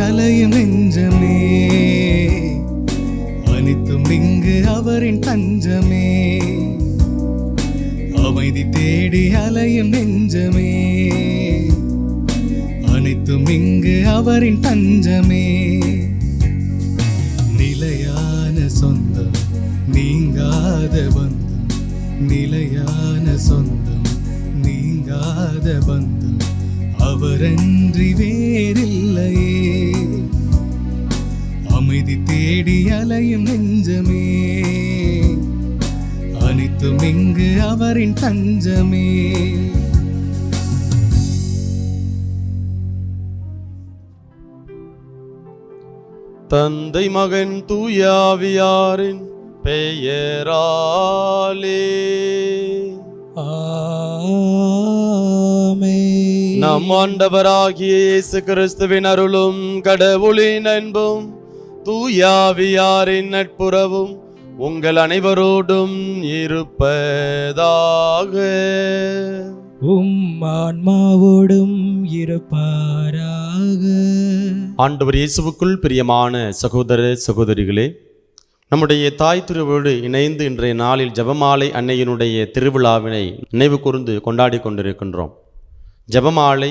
அலையும் நெஞ்சமே, அனைத்தும் இங்கு அவரின் தஞ்சமே. அமைதி தேடி அலையும் நெஞ்சமே, அனைத்தும் இங்கு அவரின் தஞ்சமே. நிலையான சொந்தம் நீங்காத பந்தம், நிலையான சொந்தம் நீங்காத பந்தம் அவரன்றி வேறில்லையே. அமைதி தேடி அலையும் நெஞ்சமே, அனைத்தும் இங்கு அவரின் தஞ்சமே. தந்தை மகன் தூயாவியாரின் பெயராலே ஆமென். நம் ஆண்டவராகிய இயேசு கிறிஸ்துவின் அருளும் கடவுளின் அன்பும் தூயாவியாரின் நட்புறவும் உங்கள் அனைவரோடும் இருப்பதாக. ஆன்மாவோடும் இருப்பாராக. ஆண்டவர் இயேசுவுக்குள் பிரியமான சகோதர சகோதரிகளே, நம்முடைய தாய் திருவோடு இணைந்து இன்றைய நாளில் ஜெபமாலை அன்னையினுடைய திருவிழாவினை நினைவு கூர்ந்து கொண்டாடி கொண்டிருக்கின்றோம். ஜெபமாலை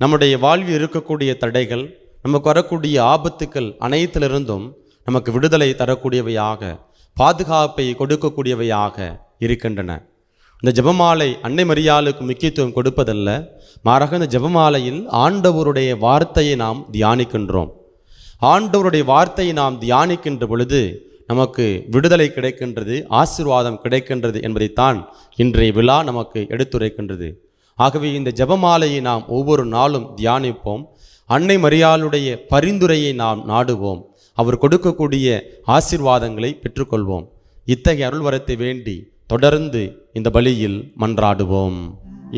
நம்முடைய வாழ்வில் இருக்கக்கூடிய தடைகள், நமக்கு வரக்கூடிய ஆபத்துக்கள் அனைத்திலிருந்தும் நமக்கு விடுதலை தரக்கூடியவையாக, பாதுகாப்பை கொடுக்கக்கூடியவையாக இருக்கின்றன. இந்த ஜெபமாலை அன்னை மரியாளுக்கு முக்கியத்துவம் கொடுப்பதல்ல, மாறாக இந்த ஜெபமாலையில் ஆண்டவருடைய வார்த்தையை நாம் தியானிக்கின்றோம். ஆண்டவருடைய வார்த்தையை நாம் தியானிக்கின்ற பொழுது நமக்கு விடுதலை கிடைக்கின்றது, ஆசீர்வாதம் கிடைக்கின்றது என்பதைத்தான் இன்றைய விழா நமக்கு எடுத்துரைக்கின்றது. ஆகவே இந்த ஜெபமாலையை நாம் ஒவ்வொரு நாளும் தியானிப்போம். அன்னை மரியாளுடைய பரிந்துரையை நாம் நாடுவோம். அவர் கொடுக்கக்கூடிய ஆசீர்வாதங்களை பெற்றுக்கொள்வோம். இத்தகைய அருள்வரத்தை வேண்டி தொடர்ந்து இந்த பலியில் மன்றாடுவோம்.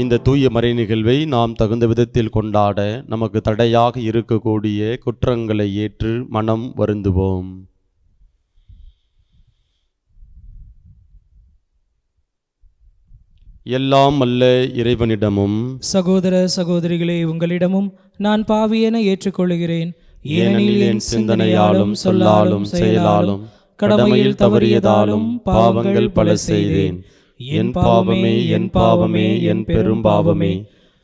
இந்த தூய மறை நிகழ்வை நாம் தகுந்த விதத்தில் கொண்டாட நமக்கு தடையாக இருக்கக்கூடிய குற்றங்களை ஏற்று மனம் வருந்துவோம். எல்லாம் அல்ல இறைவனிடமும் சகோதர சகோதரிகளே, உங்களிடமும் நான் பாவியென ஏற்றுக்கொள்கிறேன். ஏனெனில் என் சிந்தனையாலும் சொல்லாலும் செயலாலும் கடமையில் தவறியதாலும் பாவங்கள் பல செய்தேன். என் பாவமே, என் பாவமே, என் பெரும் பாவமே.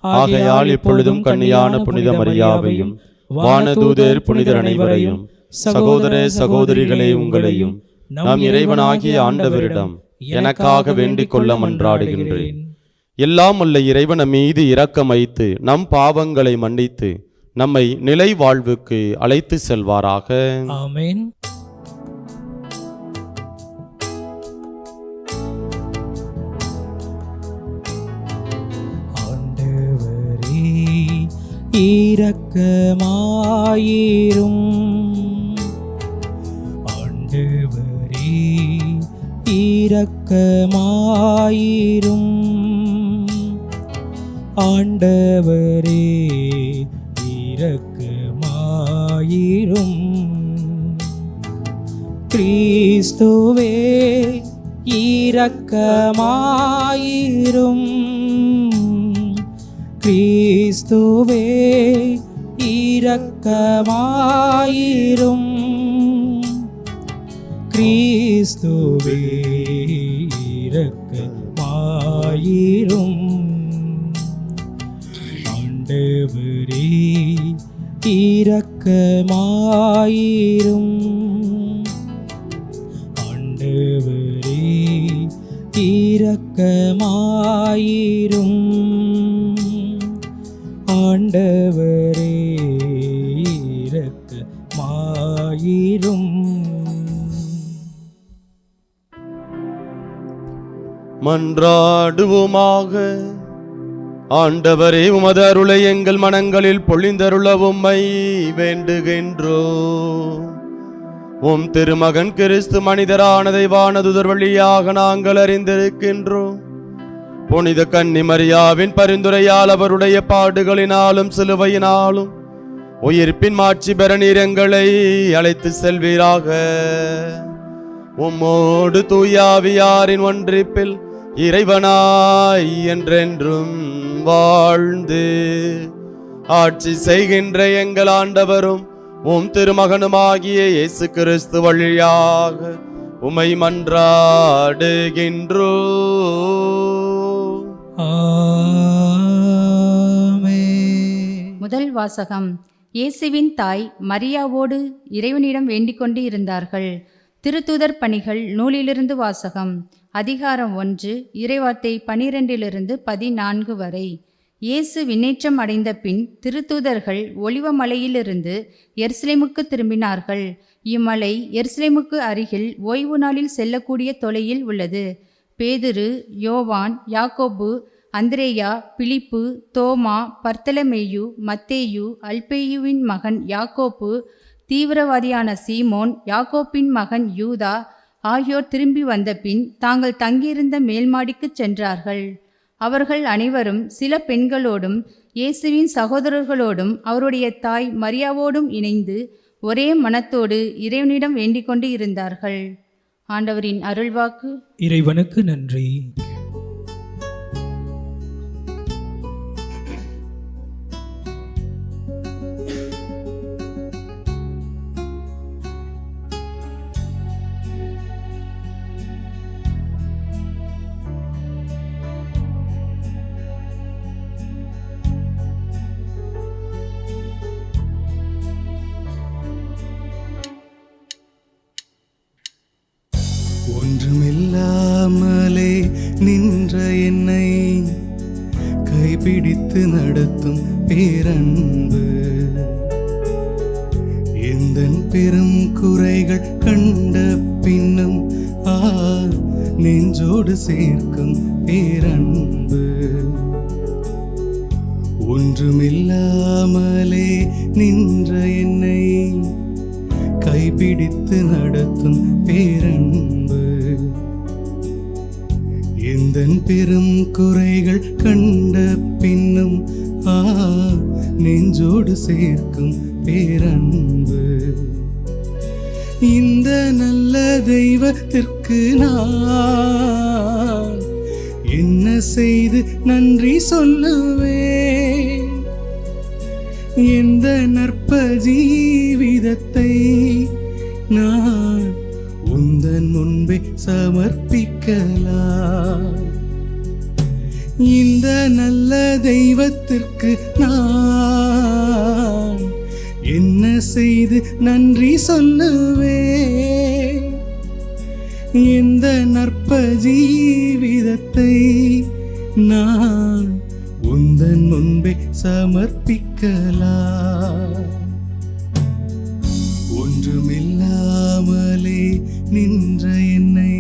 ஆகையால் இப்பொழுதும் கன்னியான புனித மரியாவையும் வானதூதர் புனிதர் அனைவரையும், சகோதர சகோதரிகளே உங்களையும் நாம் இறைவனாகிய ஆண்டவரிடம் எனக்காக வேண்டிக் கொள்ள மன்றாடுகின்றேன். எல்லாம் உள்ள இறைவன் மீது இரக்கம் வைத்து நம் பாவங்களை மன்னித்து நம்மை நிலை வாழ்வுக்கு அழைத்து செல்வாராக. ஆமென். ஆண்டவரே இரக்கமாயிரும், ஆண்டவரே இரக்கமாயிரும், ஆண்டவரே இரக்கமாயிரும். கிறிஸ்துவே இரக்கமாயிரும், கிறிஸ்துவே இரக்கமாயிரும், கிறிஸ்துவே இரக்கமாயிரும். ஆண்டவரே இரக்கமாயிரும், ஆண்டவரே இரக்கமாயிரும், ஆண்டவரே இரக்கமாயிரும். மன்றாடுவோமாக. ஆண்டவரே, உமது அருளை எங்கள் மனங்களில் பொழிந்தருள உம்மை வேண்டுகின்றோம். உம் திருமகன் கிறிஸ்து மனிதரானதை வானதுதர் வழியாக நாங்கள் அறிந்திருக்கின்றோம். புனித கன்னி மரியாவின் பரிந்துரையால் அவருடைய பாடுகளினாலும் சிலுவையினாலும் உயிர்ப்பின் மாட்சி பெற நீர் எங்களை அழைத்து செல்வீராக. உம்மோடு தூயாவியாரின் ஒன்றிப்பில் இறைவனாய் என்றென்றும் வாழ்ந்து ஆட்சி செய்கின்ற எங்கள் ஆண்டவரும் உம் திருமகனுமாகிய இயேசு கிறிஸ்து வழியாக உமை மன்றாடுகின்றோ. ஆமென். முதல் வாசகம். இயேசுவின் தாய் மரியாவோடு இறைவனிடம் வேண்டிக் கொண்டு இருந்தார்கள். திருத்தூதர் பணிகள் நூலிலிருந்து வாசகம். அதிகாரம் 1, இறைவார்த்தை 12-14 வரை. இயேசு விண்ணேற்றம் அடைந்த பின் திருத்தூதர்கள் ஒலிவ மலையிலிருந்து எருசலேமுக்கு திரும்பினார்கள். இம்மலை எருசலேமுக்கு அருகில் ஓய்வு நாளில் செல்லக்கூடிய தொலையில் உள்ளது. பேதுரு, யோவான், யாக்கோபு, அந்திரேயா, பிலிப்பு, தோமா, பர்த்தலமேயு, மத்தேயு, அல்பேயுவின் மகன் யாக்கோப்பு, தீவிரவாதியான சீமோன், யாக்கோப்பின் மகன் யூதா ஆகியோர் திரும்பி வந்த பின் தாங்கள் தங்கியிருந்த மேல்மாடிக்குச் சென்றார்கள். அவர்கள் அனைவரும் சில பெண்களோடும் இயேசுவின் சகோதரர்களோடும் அவருடைய தாய் மரியாவோடும் இணைந்து ஒரே மனத்தோடு இறைவனிடம் வேண்டிக் கொண்டு இருந்தார்கள். ஆண்டவரின் அருள்வாக்கு. இறைவனுக்கு நன்றி. ஒன்றுமில்லாமலே நின்ற என்னை கைப்பிடித்து நடத்தும் பேரன்பு, எந்தன் பெரும் குறைகள் கண்ட பின்னும் நெஞ்சோடு சேர்க்கும் பேரன்பு. ஒன்றுமில்லாமலே நின்ற என்னை கைப்பிடித்து நடத்தும் பேரன்பு, எந்தன் பெரும் குறைகள் கண்ட பின்னும் நெஞ்சோடு சேர்க்கும் பேரன்பு. இந்த நல்ல தெய்வத்திற்கு நான் என்ன செய்து நன்றி சொல்லுவேன்? எந்த நற்ப ஜீவிதத்தை நான் உந்தன் முன்பே சமர்ப்பிக்கலாம். இந்த நல்ல தெய்வத்திற்கு நான் என்ன செய்து நன்றி சொல்லுவேன்? எந்த நற்ப ஜீவிதத்தை நான் உந்தன் முன்பே சமர்ப்பிக்கலாம். ஒன்றுமில்லாமலே நின்ற என்னை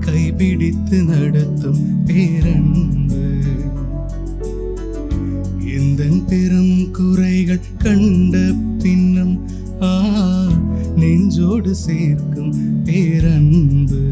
கைப்பிடித்து நடத்தும் பேரன்பு, எந்தன் பெரும் குறைகள் கண்ட பின்னும் நெஞ்சோடு சேர்க்கும் பேரன்பு.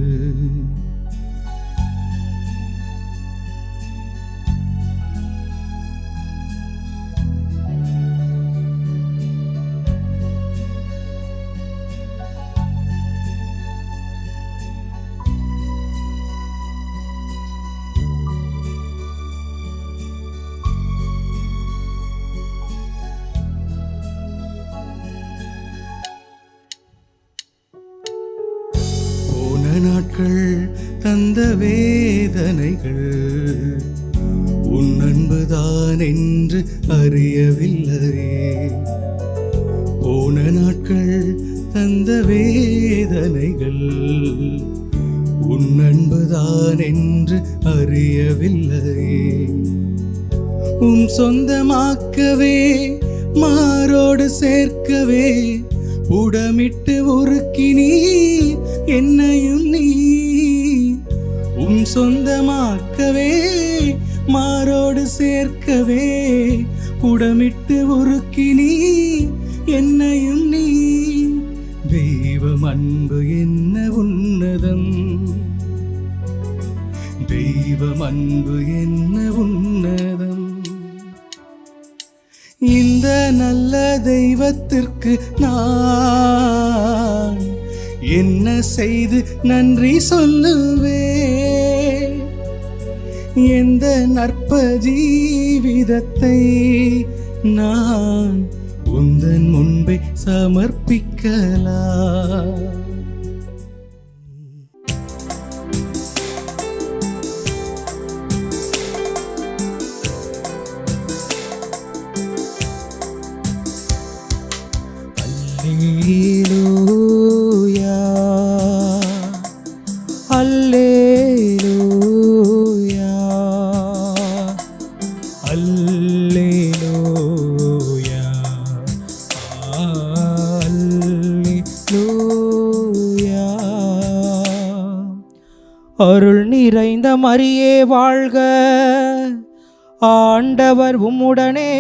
நாட்கள் தந்த வேதனைகள் உன் அன்புதான் என்று அறியவில்லையே. போன நாட்கள் தந்த வேதனைகள் உன் அன்புதான் என்று அறியவில்லையே. உன் சொந்தமாக்கவே மாரோடு சேர்க்கவே உடமிட்டு உருக்கினீ என்னையும் நீ. உன் சொந்தமாக்கவே மாரோடு சேர்க்கவே உடமிட்டு உருக்கினீ என்னையும் நீ. தெய்வம் அன்பு என்ன உன்னதம், தெய்வம் அன்பு என்ன உன்னதம். இந்த நல்ல தெய்வத்திற்கு நான் என்ன செய்து நன்றி சொல்லுவேன்? எந்த நற்ப ஜீவிதத்தை நான் உந்தன் முன்பே சமர்ப்பிக்கலாம். அல்லேலூயா அல்லேலூயா அல்லேலூயா அல்லேலூயா. அருள் நிறைந்த மரியே வாழ்க, ஆண்டவர் உம்முடனே,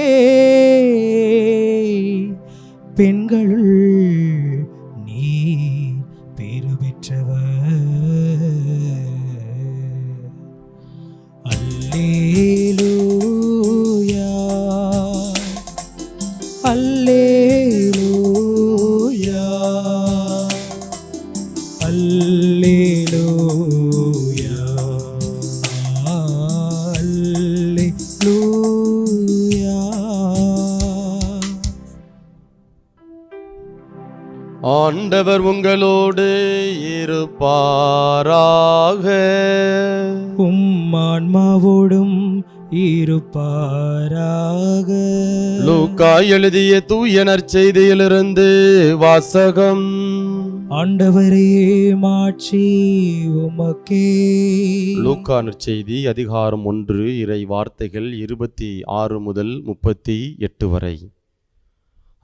பெண்களுள் நீர் பேறு பெற்றவர். அல்லேலூயா அல்லேலூயா அல்லேலூயா அல்லேலூயா. ஆண்டவர் உங்களோடு இருப்பாராக. உம்மான்மாவோடும் இருப்பாராக. லூக்கா எழுதிய தூய நற்செய்தியிலிருந்து வாசகம். ஆண்டவரே மாட்சி உமக்கே. லூக்கா நற்செய்தி அதிகாரம் 1 இறை வார்த்தைகள் 26 முதல் 38 வரை.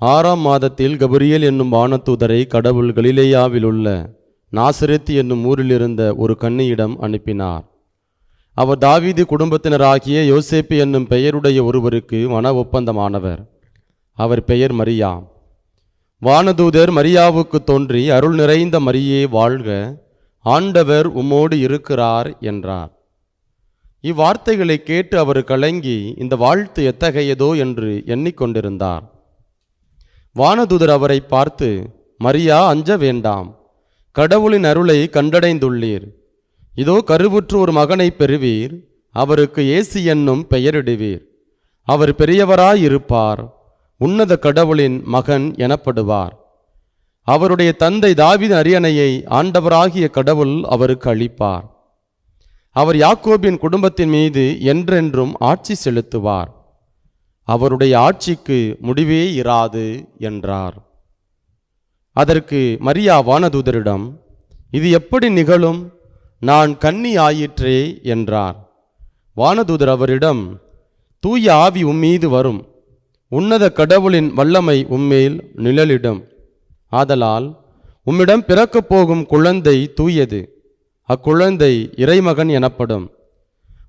6ஆம் மாதத்தில் கபிரியேல் என்னும் வானதூதரை கடவுள் கலிலேயாவில் உள்ள நாசரேத் என்னும் ஊரில் இருந்த ஒரு கன்னியிடம் அனுப்பினார். அவர் தாவீது குடும்பத்தினராகிய யோசேப்பு என்னும் பெயருடைய ஒருவருக்கு மன ஒப்பந்தமானவர். அவர் பெயர் மரியா. வானதூதர் மரியாவுக்கு தோன்றி, அருள் நிறைந்த மரியே வாழ்க, ஆண்டவர் உம்மோடு இருக்கிறார் என்றார். இவ்வார்த்தைகளை கேட்டு அவர் கலங்கி இந்த வாழ்த்து எத்தகையதோ என்று எண்ணிக்கொண்டிருந்தார். வானதூதர் அவரை பார்த்து, மரியா, அஞ்ச வேண்டாம், கடவுளின் அருளை கண்டடைந்துள்ளீர். இதோ கருவுற்று ஒரு மகனை பெறுவீர், அவருக்கு இயேசு என்னும் பெயரிடுவீர். அவர் பெரியவராயிருப்பார், உன்னத கடவுளின் மகன் எனப்படுவார். அவருடைய தந்தை தாவீது அரியணையை ஆண்டவராகிய கடவுள் அவருக்கு அளிப்பார். அவர் யாக்கோபின் குடும்பத்தின் மீது என்றென்றும் ஆட்சி செலுத்துவார். அவருடைய ஆட்சிக்கு முடிவே இராது என்றார். அதற்கு மரியா வானதூதரிடம், இது எப்படி நிகழும்? நான் கன்னி ஆயிற்றே என்றார். வானதூதர் அவரிடம், தூய ஆவி உம்மீது வரும், உன்னத கடவுளின் வல்லமை உம்மேல் நிழலிடும். ஆதலால் உம்மிடம் பிறக்கப் போகும் குழந்தை தூயது, அக்குழந்தை இறைமகன் எனப்படும்.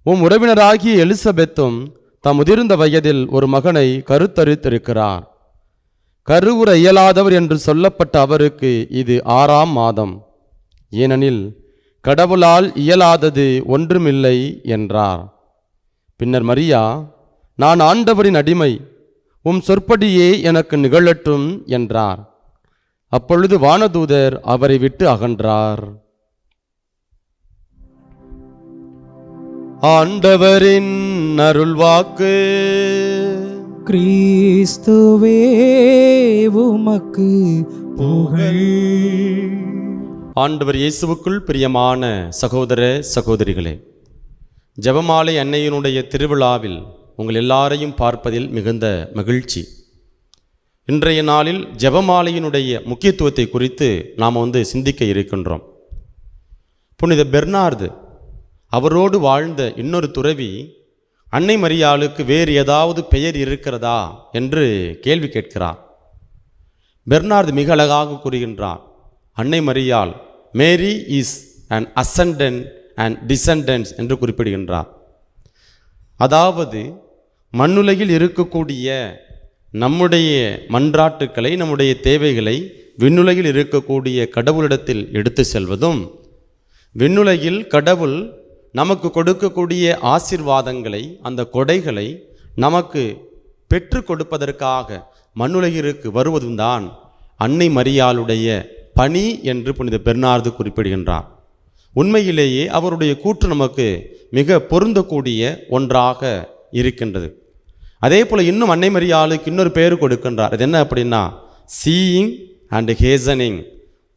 உம் உறவினராகிய எலிசபெத்தும் தம் முதிர்ந்த வயதில் ஒரு மகனை கருத்தரித்திருக்கிறார். கருவுற இயலாதவர் என்று சொல்லப்பட்ட அவருக்கு இது 6ஆம் மாதம், ஏனெனில் கடவுளால் இயலாதது ஒன்றுமில்லை என்றார். பின்னர் மரியா, நான் ஆண்டவரின் அடிமை, உம் சொற்படியே எனக்கு நிகழட்டும் என்றார். அப்பொழுது வானதூதர் அவரை விட்டு அகன்றார். ஆண்டவரின் அருள்வாக்கு. கிறிஸ்துவே உமக்கு புகழ். ஆண்டவர் இயேசுவுக்குள் பிரியமான சகோதர சகோதரிகளே, ஜெபமாலை அன்னையினுடைய திருவிழாவில் உங்கள் எல்லாரையும் பார்ப்பதில் மிகுந்த மகிழ்ச்சி. இன்றைய நாளில் ஜெபமாலையினுடைய முக்கியத்துவத்தை குறித்து நாம் சிந்திக்க இருக்கின்றோம். புனித பெர்னார்து அவரோடு வாழ்ந்த இன்னொரு துறவி அன்னை மரியாளுக்கு வேறு ஏதாவது பெயர் இருக்கிறதா என்று கேள்வி கேட்கிறார். பெர்னார்து மிக அழகாக கூறுகின்றார், அன்னை Mariyal Mary is an ascendant and descendants என்று குறிப்பிடுகின்றார். அதாவது மண்ணுலகில் இருக்கக்கூடிய நம்முடைய மன்றாட்டுக்களை, நம்முடைய தேவைகளை விண்ணுலகில் இருக்கக்கூடிய கடவுளிடத்தில் எடுத்து செல்வதும், விண்ணுலகில் கடவுள் நமக்கு கொடுக்கக்கூடிய ஆசீர்வாதங்களை, அந்த கொடைகளை நமக்கு பெற்று கொடுப்பதற்காக மண்ணுலகிற்கு வருவதும் தான் அன்னை மரியாளுடைய பணி என்று புனித பெர்னார்து குறிப்பிடுகின்றார். உண்மையிலேயே அவருடைய கூற்று நமக்கு மிக பொருந்தக்கூடிய ஒன்றாக இருக்கின்றது. அதே போல் இன்னும் அன்னை மரியாளுக்கு இன்னொரு பேர் கொடுக்கின்றார். அது என்ன அப்படின்னா சீயிங் அண்ட் ஹேசனிங்,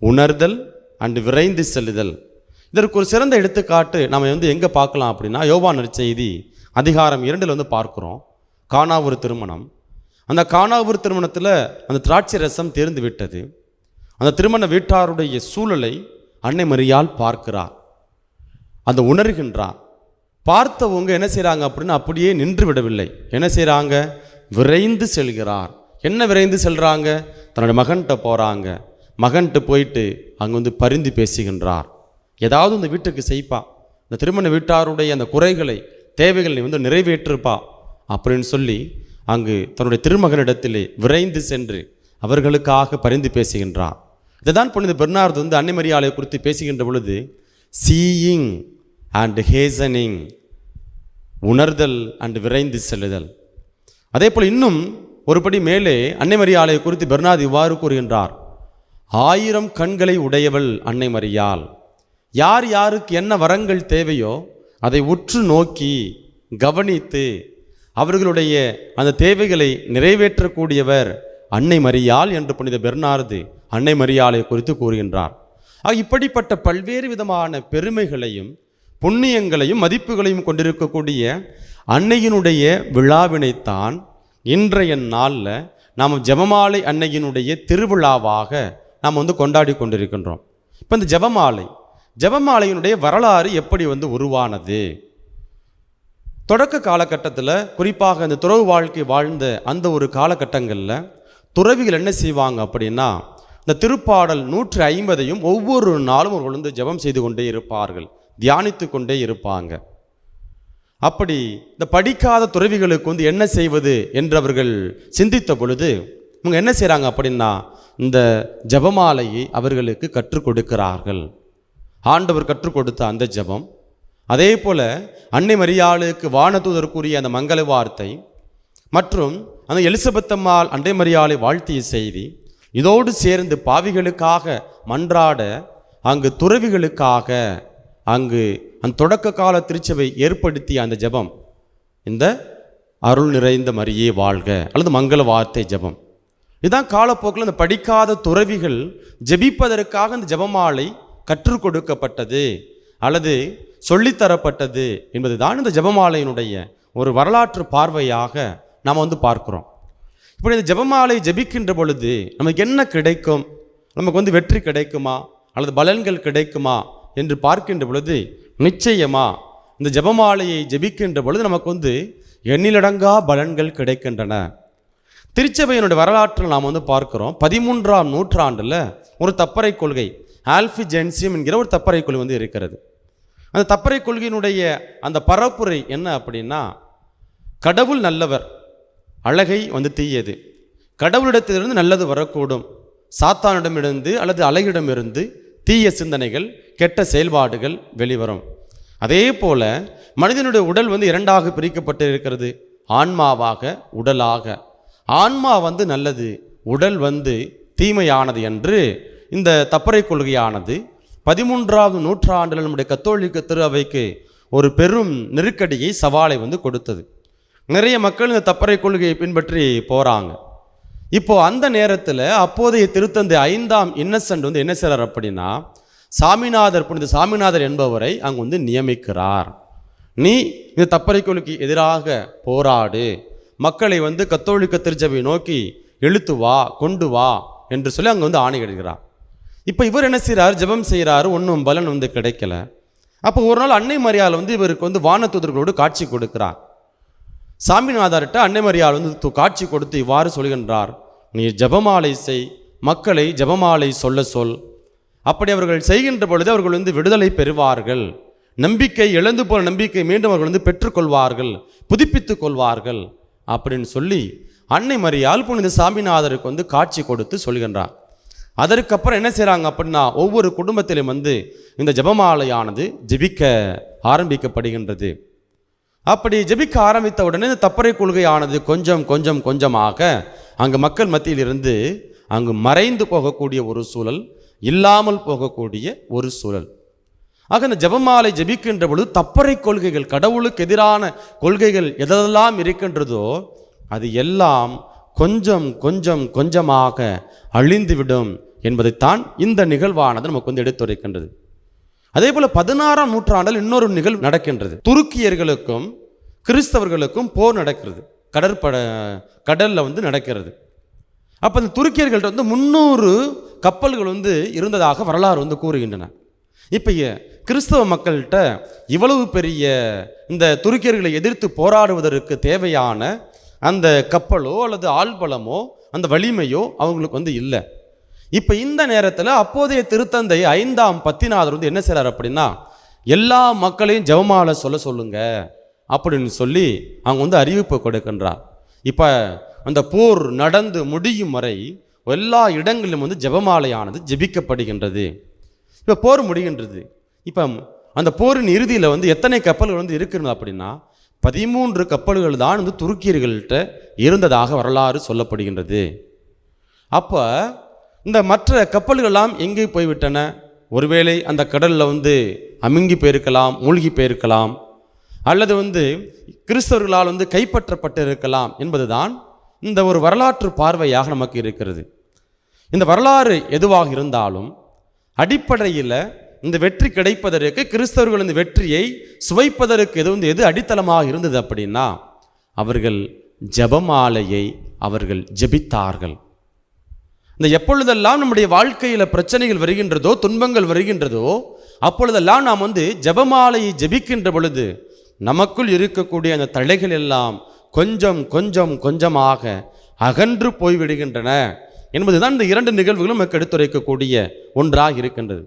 உணர்தல் அண்டு விரைந்து செல்லுதல். இதற்கு ஒரு சிறந்த எடுத்துக்காட்டு நம்ம எங்கே பார்க்கலாம் அப்படின்னா யோவான் நற்செய்தி அதிகாரம் 2 பார்க்குறோம். கானாவூர் திருமணம். அந்த கானாவூர் திருமணத்தில் அந்த திராட்சை ரசம் தேர்ந்து விட்டது. அந்த திருமண வீட்டாருடைய சூழலை அன்னை மரியாள் பார்க்கிறார், அந்த உணர்கின்றார். பார்த்தவங்க என்ன செய்கிறாங்க அப்படின்னா அப்படியே நின்று விடவில்லை. என்ன செய்கிறாங்க? விரைந்து செல்கிறார். என்ன விரைந்து செல்கிறாங்க? தன்னுடைய மகன்கிட்ட போகிறாங்க. மகன்கிட்ட போயிட்டு அங்கே பரிந்து பேசுகின்றார். ஏதாவது இந்த வீட்டுக்கு செய்ப்பா, இந்த திருமண வீட்டாருடைய அந்த குறைகளை தேவைகளை நீ நிறைவேற்றிருப்பா அப்படின்னு சொல்லி அங்கு தன்னுடைய திருமகனிடத்திலே விரைந்து சென்று அவர்களுக்காக பரிந்து பேசுகின்றார். இதைதான் புனித பெர்னார்து அன்னை மரியாளை குறித்து பேசுகின்ற பொழுது சீயிங் அண்ட் ஹேசனிங், உணர்தல் அண்ட் விரைந்து செல்லுதல். அதே போல் இன்னும் ஒருபடி மேலே அன்னை மரியாளை குறித்து பெர்னார்து இவ்வாறு கூறுகின்றார். 1000 கண்களை உடையவள் அன்னை மரியாள். யார் யாருக்கு என்ன வரங்கள் தேவையோ அதை உற்று நோக்கி கவனித்து அவர்களுடைய அந்த தேவைகளை நிறைவேற்றக்கூடியவர் அன்னை மரியாள் என்று புனித பெர்னார்து அன்னை மரியாளை குறித்து கூறுகின்றார். இப்படிப்பட்ட பல்வேறு விதமான பெருமைகளையும் புண்ணியங்களையும் மதிப்புகளையும் கொண்டிருக்கக்கூடிய அன்னையினுடைய விழாவினைத்தான் இன்றைய நாளில் நாம் ஜெபமாலை அன்னையினுடைய திருவிழாவாக நாம் கொண்டாடி கொண்டிருக்கின்றோம். இப்போ இந்த ஜெபமாலையினுடைய வரலாறு எப்படி உருவானது? தொடக்க காலகட்டத்தில், குறிப்பாக இந்த துறவு வாழ்க்கை வாழ்ந்த அந்த ஒரு காலகட்டங்களில் துறவிகள் என்ன செய்வாங்க அப்படின்னா இந்த திருப்பாடல் 150ஐயும் ஒவ்வொரு நாளும் அவர்கள் ஜெபம் செய்து கொண்டே இருப்பார்கள், தியானித்து கொண்டே இருப்பாங்க. அப்படி இந்த படிக்காத துறவிகளுக்கு என்ன செய்வது என்று அவர்கள் சிந்தித்த பொழுது இவங்க என்ன செய்கிறாங்க அப்படின்னா இந்த ஜெபமாலையை அவர்களுக்கு கற்றுக் கொடுக்கிறார்கள். ஆண்டவர் கற்றுக் கொடுத்த அந்த ஜெபம், அதே போல் அன்னை மரியாளுக்கு வானதூதருக்குரிய அந்த மங்கள வார்த்தை மற்றும் அந்த எலிசபெத் அம்மாள் அன்னை மரியாளை வாழ்த்திய செய்தி, இதோடு சேர்ந்து பாவிகளுக்காக மன்றாட அங்கு துறவிகளுக்காக அங்கு அந்த தொடக்க கால திருச்சபை ஏற்படுத்திய அந்த ஜெபம் இந்த அருள் நிறைந்த மரியே வாழ்க அல்லது மங்கள வார்த்தை ஜெபம். இதுதான் காலப்போக்கில் இந்த படிக்காத துறவிகள் ஜெபிப்பதற்காக இந்த ஜெபமாலை கற்றுக் கொடுக்கப்பட்டது அல்லது சொல்லித்தரப்பட்டது என்பது தான் இந்த ஜெபமாலையினுடைய ஒரு வரலாற்று பார்வையாக நாம் பார்க்குறோம். இப்படி இந்த ஜெபமாலை ஜெபிக்கின்ற பொழுது நமக்கு என்ன கிடைக்கும்? நமக்கு வெற்றி கிடைக்குமா அல்லது பலன்கள் கிடைக்குமா என்று பார்க்கின்ற பொழுது நிச்சயமா இந்த ஜெபமாலையை ஜெபிக்கின்ற பொழுது நமக்கு எண்ணிலடங்கா பலன்கள் கிடைக்கின்றன. திருச்சபையினுடைய வரலாற்றில் நாம் பார்க்கிறோம். 13ஆம் நூற்றாண்டில் ஒரு தப்பறை கொள்கை, ஆல்பிஜென்சியம் என்கிற ஒரு தப்பறை கொள்கை இருக்கிறது. அந்த தப்பறை கொள்கையினுடைய அந்த பரப்புரை என்ன அப்படின்னா, கடவுள் நல்லவர், அழகை தீயது, கடவுளிடத்திலிருந்து நல்லது வரக்கூடும், சாத்தானிடமிருந்து அல்லது அழகிடமிருந்து தீய சிந்தனைகள் கெட்ட செயல்பாடுகள் வெளிவரும். அதே போல மனிதனுடைய உடல் 2ஆக பிரிக்கப்பட்டு இருக்கிறது, ஆன்மாவாக உடலாக. ஆன்மா நல்லது, உடல் தீமையானது என்று இந்த தப்பறை கொள்கையானது 13ஆவது நூற்றாண்டில் நம்முடைய கத்தோலிக்க திரு அவைக்கு ஒரு பெரும் நெருக்கடியை, சவாலை கொடுத்தது. நிறைய மக்கள் இந்த தப்பறை கொள்கையை பின்பற்றி போகிறாங்க. இப்போ அந்த நேரத்தில் அப்போதைய திருத்தந்தை 5ஆம் இன்னசென்ட் என்ன செய்கிறார் அப்படின்னா, சாமிநாதர், புனித சாமிநாதர் என்பவரை அங்கு நியமிக்கிறார். நீ இந்த தப்பறை கொள்கைக்கு எதிராக போராடு, மக்களை கத்தோலிக்க திருச்சபையை நோக்கி இழுத்து வா, கொண்டு வா என்று சொல்லி அங்கே ஆணையிடுகிறார். இப்போ இவர் என்ன செய்கிறார்? ஜெபம் செய்கிறாரு, ஒன்றும் பலன் கிடைக்கல. அப்போ ஒரு நாள் அன்னை மரியாள் இவருக்கு வானதூதர்களோடு காட்சி கொடுக்கிறார். சாமிநாதர்கிட்ட அன்னை மரியாள் காட்சி கொடுத்து இவ்வாறு சொல்கின்றார், நீ ஜெபமாலை செய், மக்களை ஜெபமாலை சொல்ல சொல். அப்படி அவர்கள் செய்கின்ற பொழுது அவர்கள் விடுதலை பெறுவார்கள், நம்பிக்கை இழந்து போன நம்பிக்கை மீண்டும் அவர்கள் பெற்றுக்கொள்வார்கள், புதுப்பித்து கொள்வார்கள் அப்படின்னு சொல்லி அன்னை மரியாள் புனித சாமிநாதருக்கு காட்சி கொடுத்து சொல்கின்றார். அதற்கப்புறம் என்ன செய்கிறாங்க அப்படின்னா, ஒவ்வொரு குடும்பத்திலும் இந்த ஜெபமாலையானது ஜெபிக்க ஆரம்பிக்கப்படுகின்றது. அப்படி ஜெபிக்க ஆரம்பித்த உடனே இந்த தப்பறை கொள்கையானது கொஞ்சம் கொஞ்சம் கொஞ்சமாக அங்கு மக்கள் மத்தியிலிருந்து அங்கு மறைந்து போகக்கூடிய ஒரு சூழல், இல்லாமல் போகக்கூடிய ஒரு சூழல். ஆக இந்த ஜெபமாலை ஜெபிக்கின்ற பொழுது தப்பறை கொள்கைகள், கடவுளுக்கு எதிரான கொள்கைகள் எதெல்லாம் இருக்கின்றதோ அது எல்லாம் கொஞ்சம் கொஞ்சம் கொஞ்சமாக அழிந்துவிடும் என்பதைத்தான் இந்த நிகழ்வானது நமக்கு வந்து எடுத்துரைக்கின்றது. அதே போல் 16ஆம் நூற்றாண்டில் இன்னொரு நிகழ்வு நடக்கின்றது. துருக்கியர்களுக்கும் கிறிஸ்தவர்களுக்கும் போர் நடக்கிறது. கடலில் வந்து நடக்கிறது. அப்போ அந்த துருக்கியர்கள்ட்ட வந்து 300 கப்பல்கள் வந்து இருந்ததாக வரலாறு வந்து கூறுகின்றன. இப்போ கிறிஸ்தவ மக்கள்கிட்ட இவ்வளவு பெரிய இந்த துருக்கியர்களை எதிர்த்து போராடுவதற்கு தேவையான அந்த கப்பலோ அல்லது ஆள்பலமோ அந்த வலிமையோ அவங்களுக்கு வந்து இல்லை. இப்போ இந்த நேரத்தில் அப்போதைய திருத்தந்தை 5ஆம் பத்திநாதர் வந்து என்ன செய்கிறார் அப்படின்னா, எல்லா மக்களையும் ஜெபமாலை சொல்லுங்க அப்படின்னு சொல்லி அவங்க வந்து அறிவிப்பு கொடுக்கின்றார். இப்போ அந்த போர் நடந்து முடியும் வரை எல்லா இடங்களிலும் வந்து ஜெபமாலையானது ஜெபிக்கப்படுகின்றது. இப்போ போர் முடிகின்றது. இப்போ அந்த போரின் இறுதியில் வந்து எத்தனை கப்பல்கள் வந்து இருக்குங்க அப்படின்னா 13 கப்பல்கள் தான் வந்து துருக்கியர்கள்ட்ட இருந்ததாக வரலாறு சொல்லப்படுகின்றது. அப்போ இந்த மற்ற கப்பல்கள்லாம் எங்கே போய்விட்டன? ஒருவேளை அந்த கடலில் வந்து அமுங்கி போயிருக்கலாம், மூழ்கி போயிருக்கலாம், அல்லது வந்து கிறிஸ்தவர்களால் வந்து கைப்பற்றப்பட்டு இருக்கலாம் என்பதுதான் இந்த ஒரு வரலாற்று பார்வையாக நமக்கு இருக்கிறது. இந்த வரலாறு எதுவாக இருந்தாலும் அடிப்படையில் இந்த வெற்றி கிடைப்பதற்கு கிறிஸ்தவர்கள் இந்த வெற்றியை சுவைப்பதற்கு எது அடித்தளமாக இருந்தது அப்படின்னா, அவர்கள் ஜெபமாலையை அவர்கள் ஜெபித்தார்கள். இந்த எப்பொழுதெல்லாம் நம்முடைய வாழ்க்கையில் பிரச்சனைகள் வருகின்றதோ, துன்பங்கள் வருகின்றதோ, அப்பொழுதெல்லாம் நாம் வந்து ஜெபமாலையை ஜெபிக்கின்ற பொழுது நமக்குள் இருக்கக்கூடிய அந்த தடைகள் எல்லாம் கொஞ்சம் கொஞ்சம் கொஞ்சமாக அகன்று போய்விடுகின்றன என்பதுதான் இந்த 2 நிகழ்வுகளும் நமக்கு எடுத்துரைக்கக்கூடிய ஒன்றாக இருக்கின்றது.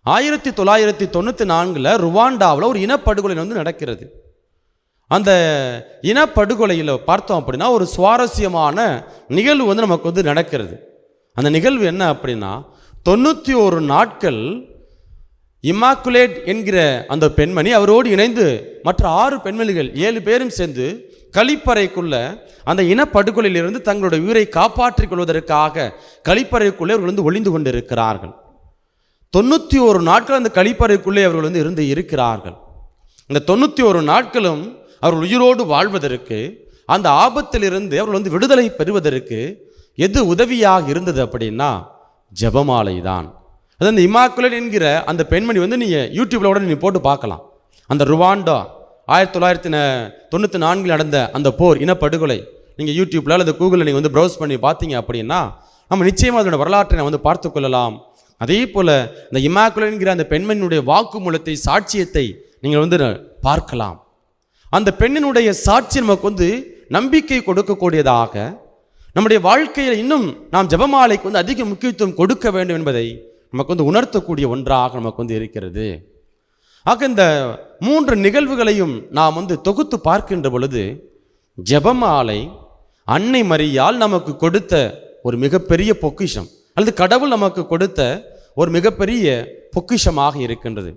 1994 ருவாண்டாவில் ஒரு இனப்படுகொலை வந்து நடக்கிறது. அந்த இனப்படுகொலையில் பார்த்தோம் அப்படின்னா ஒரு சுவாரஸ்யமான நிகழ்வு வந்து நமக்கு வந்து நடக்கிறது. அந்த நிகழ்வு என்ன அப்படின்னா, 91 நாட்கள் இம்மாக்குலேட் என்கிற அந்த பெண்மணி அவரோடு இணைந்து மற்ற 6 பெண்மணிகள் 7 பேரும் சேர்ந்து கழிப்பறைக்குள்ள அந்த இனப்படுகொலையிலிருந்து தங்களுடைய உயிரை காப்பாற்றிக் கொள்வதற்காக கழிப்பறைக்குள்ளே அவர்கள் வந்து ஒளிந்து கொண்டு இருக்கிறார்கள். 91 நாட்கள் அந்த கழிப்பறைக்குள்ளே அவர்கள் வந்து இருந்து இருக்கிறார்கள். இந்த 91 நாட்களும் அவர்கள் உயிரோடு வாழ்வதற்கு, அந்த ஆபத்திலிருந்து அவர்கள் வந்து விடுதலை பெறுவதற்கு எது உதவியாக இருந்தது அப்படின்னா ஜெபமாலை தான். அது அந்த இம்மாக்குலேட் என்கிற அந்த பெண்மணி வந்து நீங்கள் யூடியூப்ல கூட நீ போட்டு பார்க்கலாம். அந்த ருவாண்டா 1994 நடந்த அந்த போர் இனப்படுகொலை நீங்கள் யூடியூப்ல அல்லது கூகுளில் நீங்கள் வந்து ப்ரௌஸ் பண்ணி பார்த்தீங்க அப்படின்னா நம்ம நிச்சயமாக அதோட வரலாற்றை நான் வந்து பார்த்து கொள்ளலாம். அதே போல் இந்த இம்மாக்குலேட் என்கிற அந்த பெண்மணியினுடைய வாக்குமூலத்தை, சாட்சியத்தை நீங்கள் வந்து பார்க்கலாம். அந்த பெண்ணினுடைய சாட்சி நமக்கு வந்து நம்பிக்கை கொடுக்கக்கூடியதாக, நம்முடைய வாழ்க்கையில் இன்னும் நாம் ஜெபமாலைக்கு வந்து அதிக முக்கியத்துவம் கொடுக்க வேண்டும் என்பதை நமக்கு வந்து உணர்த்தக்கூடிய ஒன்றாக நமக்கு வந்து இருக்கிறது. ஆக இந்த 3 நிகழ்வுகளையும் நாம் வந்து தொகுத்து பார்க்கின்ற பொழுது ஜெபமாலை அன்னை மரியாள் நமக்கு கொடுத்த ஒரு மிகப்பெரிய பொக்கிஷம், அல்லது கடவுள் நமக்கு கொடுத்த ஒரு மிகப்பெரிய பொக்கிஷமாக இருக்கின்றது.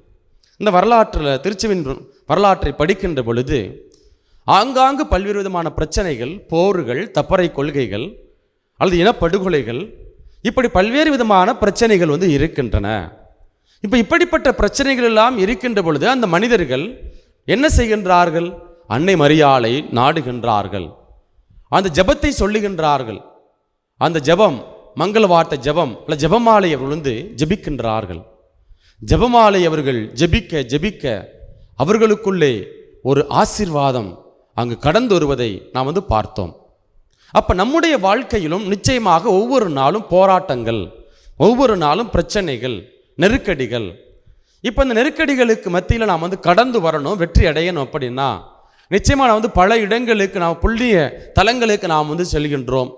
இந்த வரலாற்றில், திருச்சபையின் வரலாற்றை படிக்கின்ற பொழுது ஆங்காங்கு பல்வேறு விதமான பிரச்சனைகள், போர்கள், தப்பறை கொள்கைகள் அல்லது இனப்படுகொலைகள், இப்படி பல்வேறு விதமான பிரச்சனைகள் வந்து இருக்கின்றன. இப்போ இப்படிப்பட்ட பிரச்சனைகள் எல்லாம் இருக்கின்ற பொழுது அந்த மனிதர்கள் என்ன செய்கின்றார்கள்? அன்னை மரியாளை நாடுகின்றார்கள், அந்த ஜெபத்தை சொல்லுகின்றார்கள். அந்த ஜெபம், மங்கள வார்த்தை ஜெபம் அல்ல ஜெபமாலை அவர்கள் வந்து ஜெபிக்கின்றார்கள். ஜெபமாலை அவர்கள் ஜெபிக்க ஜெபிக்க அவர்களுக்குள்ளே ஒரு ஆசீர்வாதம் அங்கு கடந்து வருவதை நாம் வந்து பார்த்தோம். அப்போ நம்முடைய வாழ்க்கையிலும் நிச்சயமாக ஒவ்வொரு நாளும் போராட்டங்கள், ஒவ்வொரு நாளும் பிரச்சனைகள், நெருக்கடிகள். இப்போ இந்த நெருக்கடிகளுக்கு மத்தியில் நாம் வந்து கடந்து வரணும், வெற்றி அடையணும் அப்படின்னா நிச்சயமாக நாம் வந்து பல இடங்களுக்கு, நாம் புள்ளிய தலங்களுக்கு நாம் வந்து செல்கின்றோம்.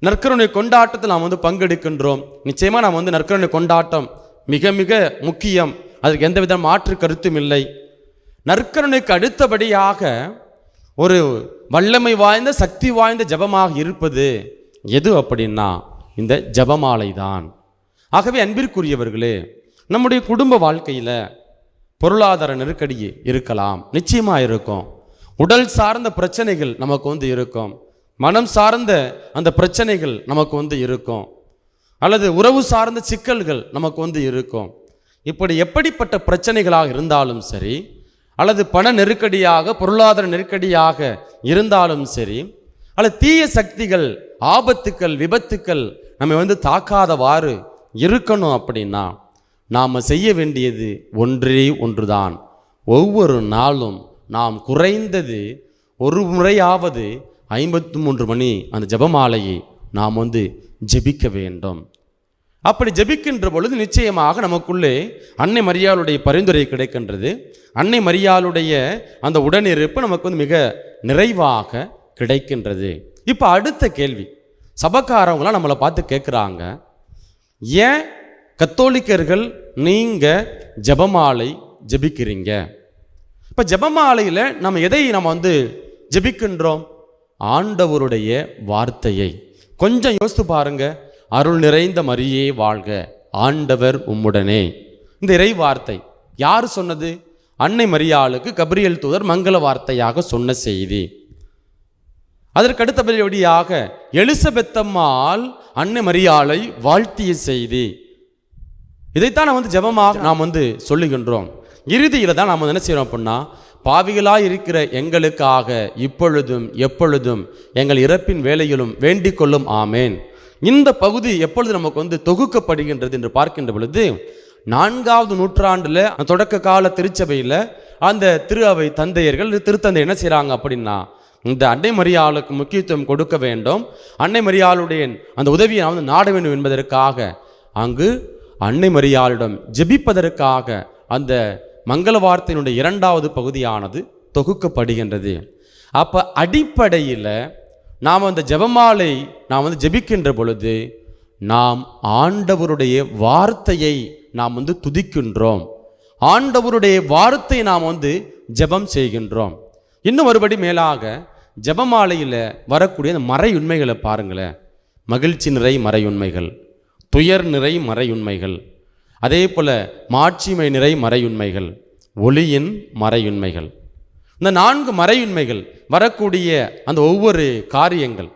நற்கருணை கொண்டாட்டத்தில் நாம் வந்து பங்கெடுக்கின்றோம். நிச்சயமாக நாம் வந்து நற்கருணை கொண்டாட்டம் மிக மிக முக்கியம், அதற்கு எந்தவித மாற்று கருத்தும் இல்லை. நற்கருணைக்கு அடுத்தபடியாக ஒரு வல்லமை வாய்ந்த, சக்தி வாய்ந்த ஜெபமாக இருப்பது எது அப்படின்னா இந்த ஜெபமாலை தான். ஆகவே அன்பிற்குரியவர்களே, நம்முடைய குடும்ப வாழ்க்கையில் பொருளாதார நெருக்கடி இருக்கலாம், நிச்சயமாக இருக்கும். உடல் சார்ந்த பிரச்சனைகள் நமக்கு வந்து இருக்கும், மனம் சார்ந்த அந்த பிரச்சனைகள் நமக்கு வந்து இருக்கும், அல்லது உறவு சார்ந்த சிக்கல்கள் நமக்கு வந்து இருக்கும். இப்படி எப்படிப்பட்ட பிரச்சனைகளாக இருந்தாலும் சரி, அல்லது பண நெருக்கடியாக, பொருளாதார நெருக்கடியாக இருந்தாலும் சரி, அல்ல தீய சக்திகள், ஆபத்துக்கள், விபத்துக்கள் நம்ம வந்து தாக்காதவாறு இருக்கணும் அப்படின்னா நாம் செய்ய வேண்டியது ஒன்றே ஒன்றுதான். ஒவ்வொரு நாளும் நாம் குறைந்தது ஒரு முறையாவது 53 மணி அந்த ஜெபமாலையை நாம் வந்து ஜெபிக்க வேண்டும். அப்படி ஜெபிக்கின்ற பொழுது நிச்சயமாக நமக்குள்ளே அன்னை மரியாளுடைய பரிந்துரை கிடைக்கின்றது. அன்னை மரியாளுடைய அந்த உடனிருப்பு நமக்கு வந்து மிக நிறைவாக கிடைக்கின்றது. இப்போ அடுத்த கேள்வி, சபைக்காரவங்களாம் நம்மளை பார்த்து கேட்குறாங்க, ஏன் கத்தோலிக்கர்கள் நீங்கள் ஜெபமாலை ஜெபிக்கிறீங்க? இப்போ ஜெபமாலையில் நம்ம எதை நம்ம வந்து ஜெபிக்கின்றோம்? ஆண்டவருடைய வார்த்தையை. கொஞ்சம் யோசித்து பாருங்க. அருள் நிறைந்த மரியே வாழ்க, ஆண்டவர் உம்முடனே. இந்த இறை வார்த்தை யார் சொன்னது? அன்னை மரியாளுக்கு கபிரியேல் தூதர் மங்கள வார்த்தையாக சொன்ன செய்தி. அதற்கடுத்தபடியாக எலிசபெத்தம்மாள் அன்னை மரியாளை வாழ்த்திய செய்தி. இதைத்தான் வந்து ஜெபமாக நாம் வந்து சொல்லுகின்றோம். இறுதியில் தான் நாம் என்ன செய்கிறோம் அப்படின்னா, பாவிகளாய் இருக்கிற எங்களுக்காக இப்பொழுதும் எப்பொழுதும் எங்கள் இறப்பின் வேளையிலும் வேண்டிக் கொள்ளும் ஆமேன். இந்த பகுதி எப்பொழுது நமக்கு வந்து தொகுக்கப்படுகின்றது என்று பார்க்கின்ற பொழுது, 4ஆவது நூற்றாண்டில் தொடக்க கால திருச்சபையில் அந்த திரு அவை தந்தையர்கள், திருத்தந்தை என்ன செய்கிறாங்க அப்படின்னா, இந்த அன்னை மரியாளுக்கு முக்கியத்துவம் கொடுக்க வேண்டும், அன்னை மரியாளுடைய அந்த உதவியை நான் வந்து நாட வேண்டும் என்பதற்காக அங்கு அன்னை மரியாளிடம் ஜெபிப்பதற்காக அந்த மங்கள வார்த்தையினுடைய 2வது பகுதியானது தொகுக்கப்படுகின்றது. அப்போ அடிப்படையில் நாம் அந்த ஜெபமாலை நாம் வந்து ஜெபிக்கின்ற பொழுது நாம் ஆண்டவருடைய வார்த்தையை நாம் வந்து துதிக்கின்றோம். ஆண்டவருடைய வார்த்தையை நாம் வந்து ஜெபம் செய்கின்றோம். இன்னும் ஒருபடி மேலாக ஜெபமாலையில் வரக்கூடிய அந்த மறையுண்மைகளை பாருங்களேன். மகிழ்ச்சி நிறை மறையுண்மைகள், துயர் நிறை மறையுண்மைகள், அதே போல் மாட்சிமை நிறை மறையுண்மைகள், ஒளியின் மறையுண்மைகள். இந்த 4 மறையுண்மைகள் வரக்கூடிய அந்த ஒவ்வொரு காரியங்கள்,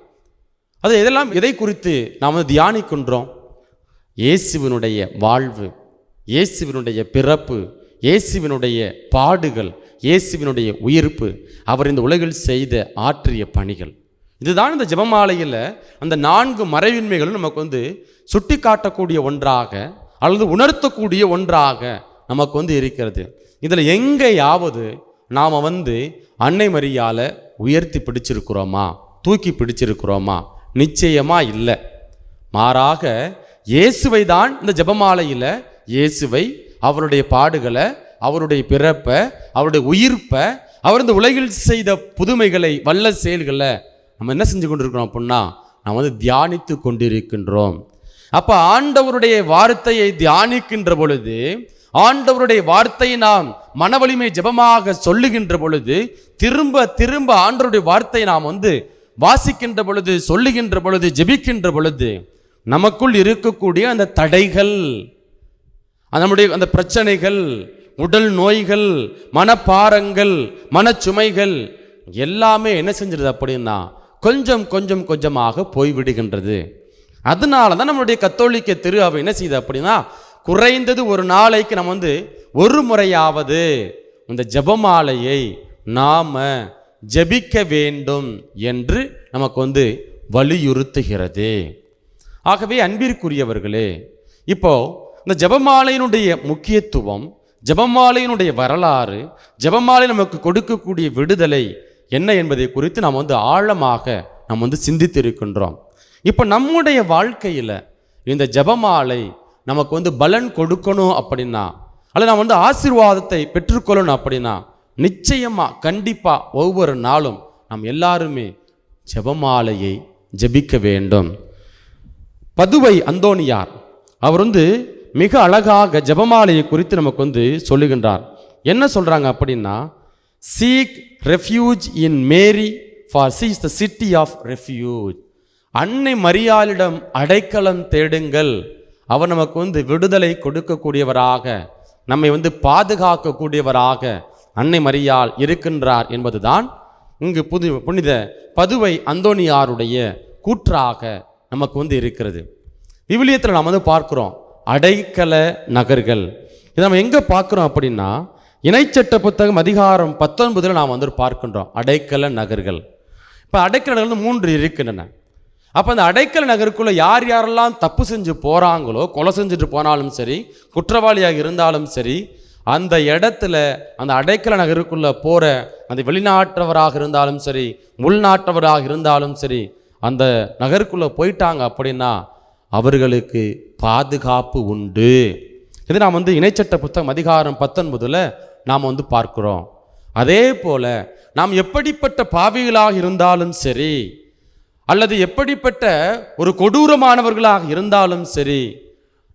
அது இதெல்லாம் எதை குறித்து நாம் தியானிக்கின்றோம்? இயேசுவினுடைய வாழ்வு, இயேசுவினுடைய பிறப்பு, இயேசுவினுடைய பாடுகள், இயேசுவினுடைய உயிர்ப்பு, அவர் இந்த உலகில் செய்த ஆற்றிய பணிகள். இதுதான் இந்த ஜெபமாலையில் அந்த 4 மறையுண்மைகளும் நமக்கு வந்து சுட்டி காட்டக்கூடிய ஒன்றாக அல்லது உணர்த்தக்கூடிய ஒன்றாக நமக்கு வந்து இருக்கிறது. இதில் எங்கேயாவது நாம் வந்து அன்னை மரியாளை உயர்த்தி பிடிச்சிருக்கிறோமா, தூக்கி பிடிச்சிருக்கிறோமா? நிச்சயமாக இல்லை. மாறாக இயேசுவை தான் இந்த ஜெபமாலையில், இயேசுவை, அவருடைய பாடுகளை, அவருடைய பிறப்பை, அவருடைய உயிர்ப்பை, அவர் இந்த உலகில் செய்த புதுமைகளை, வல்ல செயல்களை நம்ம என்ன செஞ்சு கொண்டிருக்கிறோம் அப்படின்னா, நாம் வந்து தியானித்து கொண்டிருக்கின்றோம். அப்போ ஆண்டவருடைய வார்த்தையை தியானிக்கின்ற பொழுது, ஆண்டவருடைய வார்த்தையை நாம் மனவலிமை ஜெபமாக சொல்லுகின்ற பொழுது, திரும்ப திரும்ப ஆண்டவருடைய வார்த்தையை நாம் வந்து வாசிக்கின்ற பொழுது, சொல்லுகின்ற பொழுது, ஜெபிக்கின்ற பொழுது நமக்குள் இருக்கக்கூடிய அந்த தடைகள், நம்முடைய அந்த பிரச்சனைகள், உடல் நோய்கள், மனப்பாரங்கள், மனச்சுமைகள் எல்லாமே என்ன செஞ்சிருது அப்படின்னா கொஞ்சம் கொஞ்சம் கொஞ்சமாக போய்விடுகின்றது. அதனால தான் நம்மளுடைய கத்தோலிக்க திரு அவை என்ன செய்யுது அப்படின்னா, குறைந்தது ஒரு நாளைக்கு நம்ம வந்து ஒரு முறையாவது இந்த ஜெபமாலையை நாம் ஜெபிக்க வேண்டும் என்று நமக்கு வந்து வலியுறுத்துகிறது. ஆகவே அன்பிற்குரியவர்களே, இப்போ இந்த ஜெபமாலையினுடைய முக்கியத்துவம், ஜெபமாலையினுடைய வரலாறு, ஜெபமாலை நமக்கு கொடுக்கக்கூடிய விடுதலை என்ன என்பதை குறித்து நாம் வந்து ஆழமாக நாம் வந்து சிந்தித்திருக்கின்றோம். இப்போ நம்முடைய வாழ்க்கையில் இந்த ஜெபமாலை நமக்கு வந்து பலன் கொடுக்கணும் அப்படின்னா, அல்லது நாம் வந்து ஆசீர்வாதத்தை பெற்றுக்கொள்ளணும் அப்படின்னா, நிச்சயமாக கண்டிப்பாக ஒவ்வொரு நாளும் நாம் எல்லாருமே ஜெபமாலையை ஜெபிக்க வேண்டும். பதுவை அந்தோனியார் அவர் வந்து மிக அழகாக ஜெபமாலையை குறித்து நமக்கு வந்து சொல்லுகின்றார். என்ன சொல்கிறாங்க அப்படின்னா, seek refuge in Mary for she is the city of refuge. அன்னை மரியாளிடம் அடைக்கலம் தேடுங்கள், அவர் நமக்கு வந்து விடுதலை கொடுக்கக்கூடியவராக, நம்மை வந்து பாதுகாக்கக்கூடியவராக அன்னை மரியாள் இருக்கின்றார் என்பதுதான் இங்கு புனித பதுவை அந்தோனியாருடைய கூற்றாக நமக்கு வந்து இருக்கிறது. விவிலியத்தில் நாம் வந்து பார்க்குறோம் அடைக்கல நகர்கள். இதை நம்ம எங்கே பார்க்குறோம் அப்படின்னா, இணைச்சட்ட புத்தகம் அதிகாரம் 19 நாம் வந்து பார்க்கின்றோம் அடைக்கல நகர்கள். இப்போ அடைக்கல நகர் 3 இருக்கின்றன. அப்போ அந்த அடைக்கல நகருக்குள்ளே யார் யாரெல்லாம் தப்பு செஞ்சு போகிறாங்களோ, கொலை செஞ்சுட்டு போனாலும் சரி, குற்றவாளியாக இருந்தாலும் சரி, அந்த இடத்துல அந்த அடைக்கல நகருக்குள்ளே போகிற அந்த வெளிநாட்டவராக இருந்தாலும் சரி, உள்நாட்டவராக இருந்தாலும் சரி, அந்த நகருக்குள்ளே போயிட்டாங்க அப்படின்னா அவர்களுக்கு பாதுகாப்பு உண்டு. இது நாம் இணைச்சட்ட புத்தகம் அதிகாரம் 19 நாம் பார்க்கிறோம். அதே போல நாம் எப்படிப்பட்ட பாவிகளாக இருந்தாலும் சரி, அல்லது எப்படிப்பட்ட ஒரு கொடூரமானவர்களாக இருந்தாலும் சரி,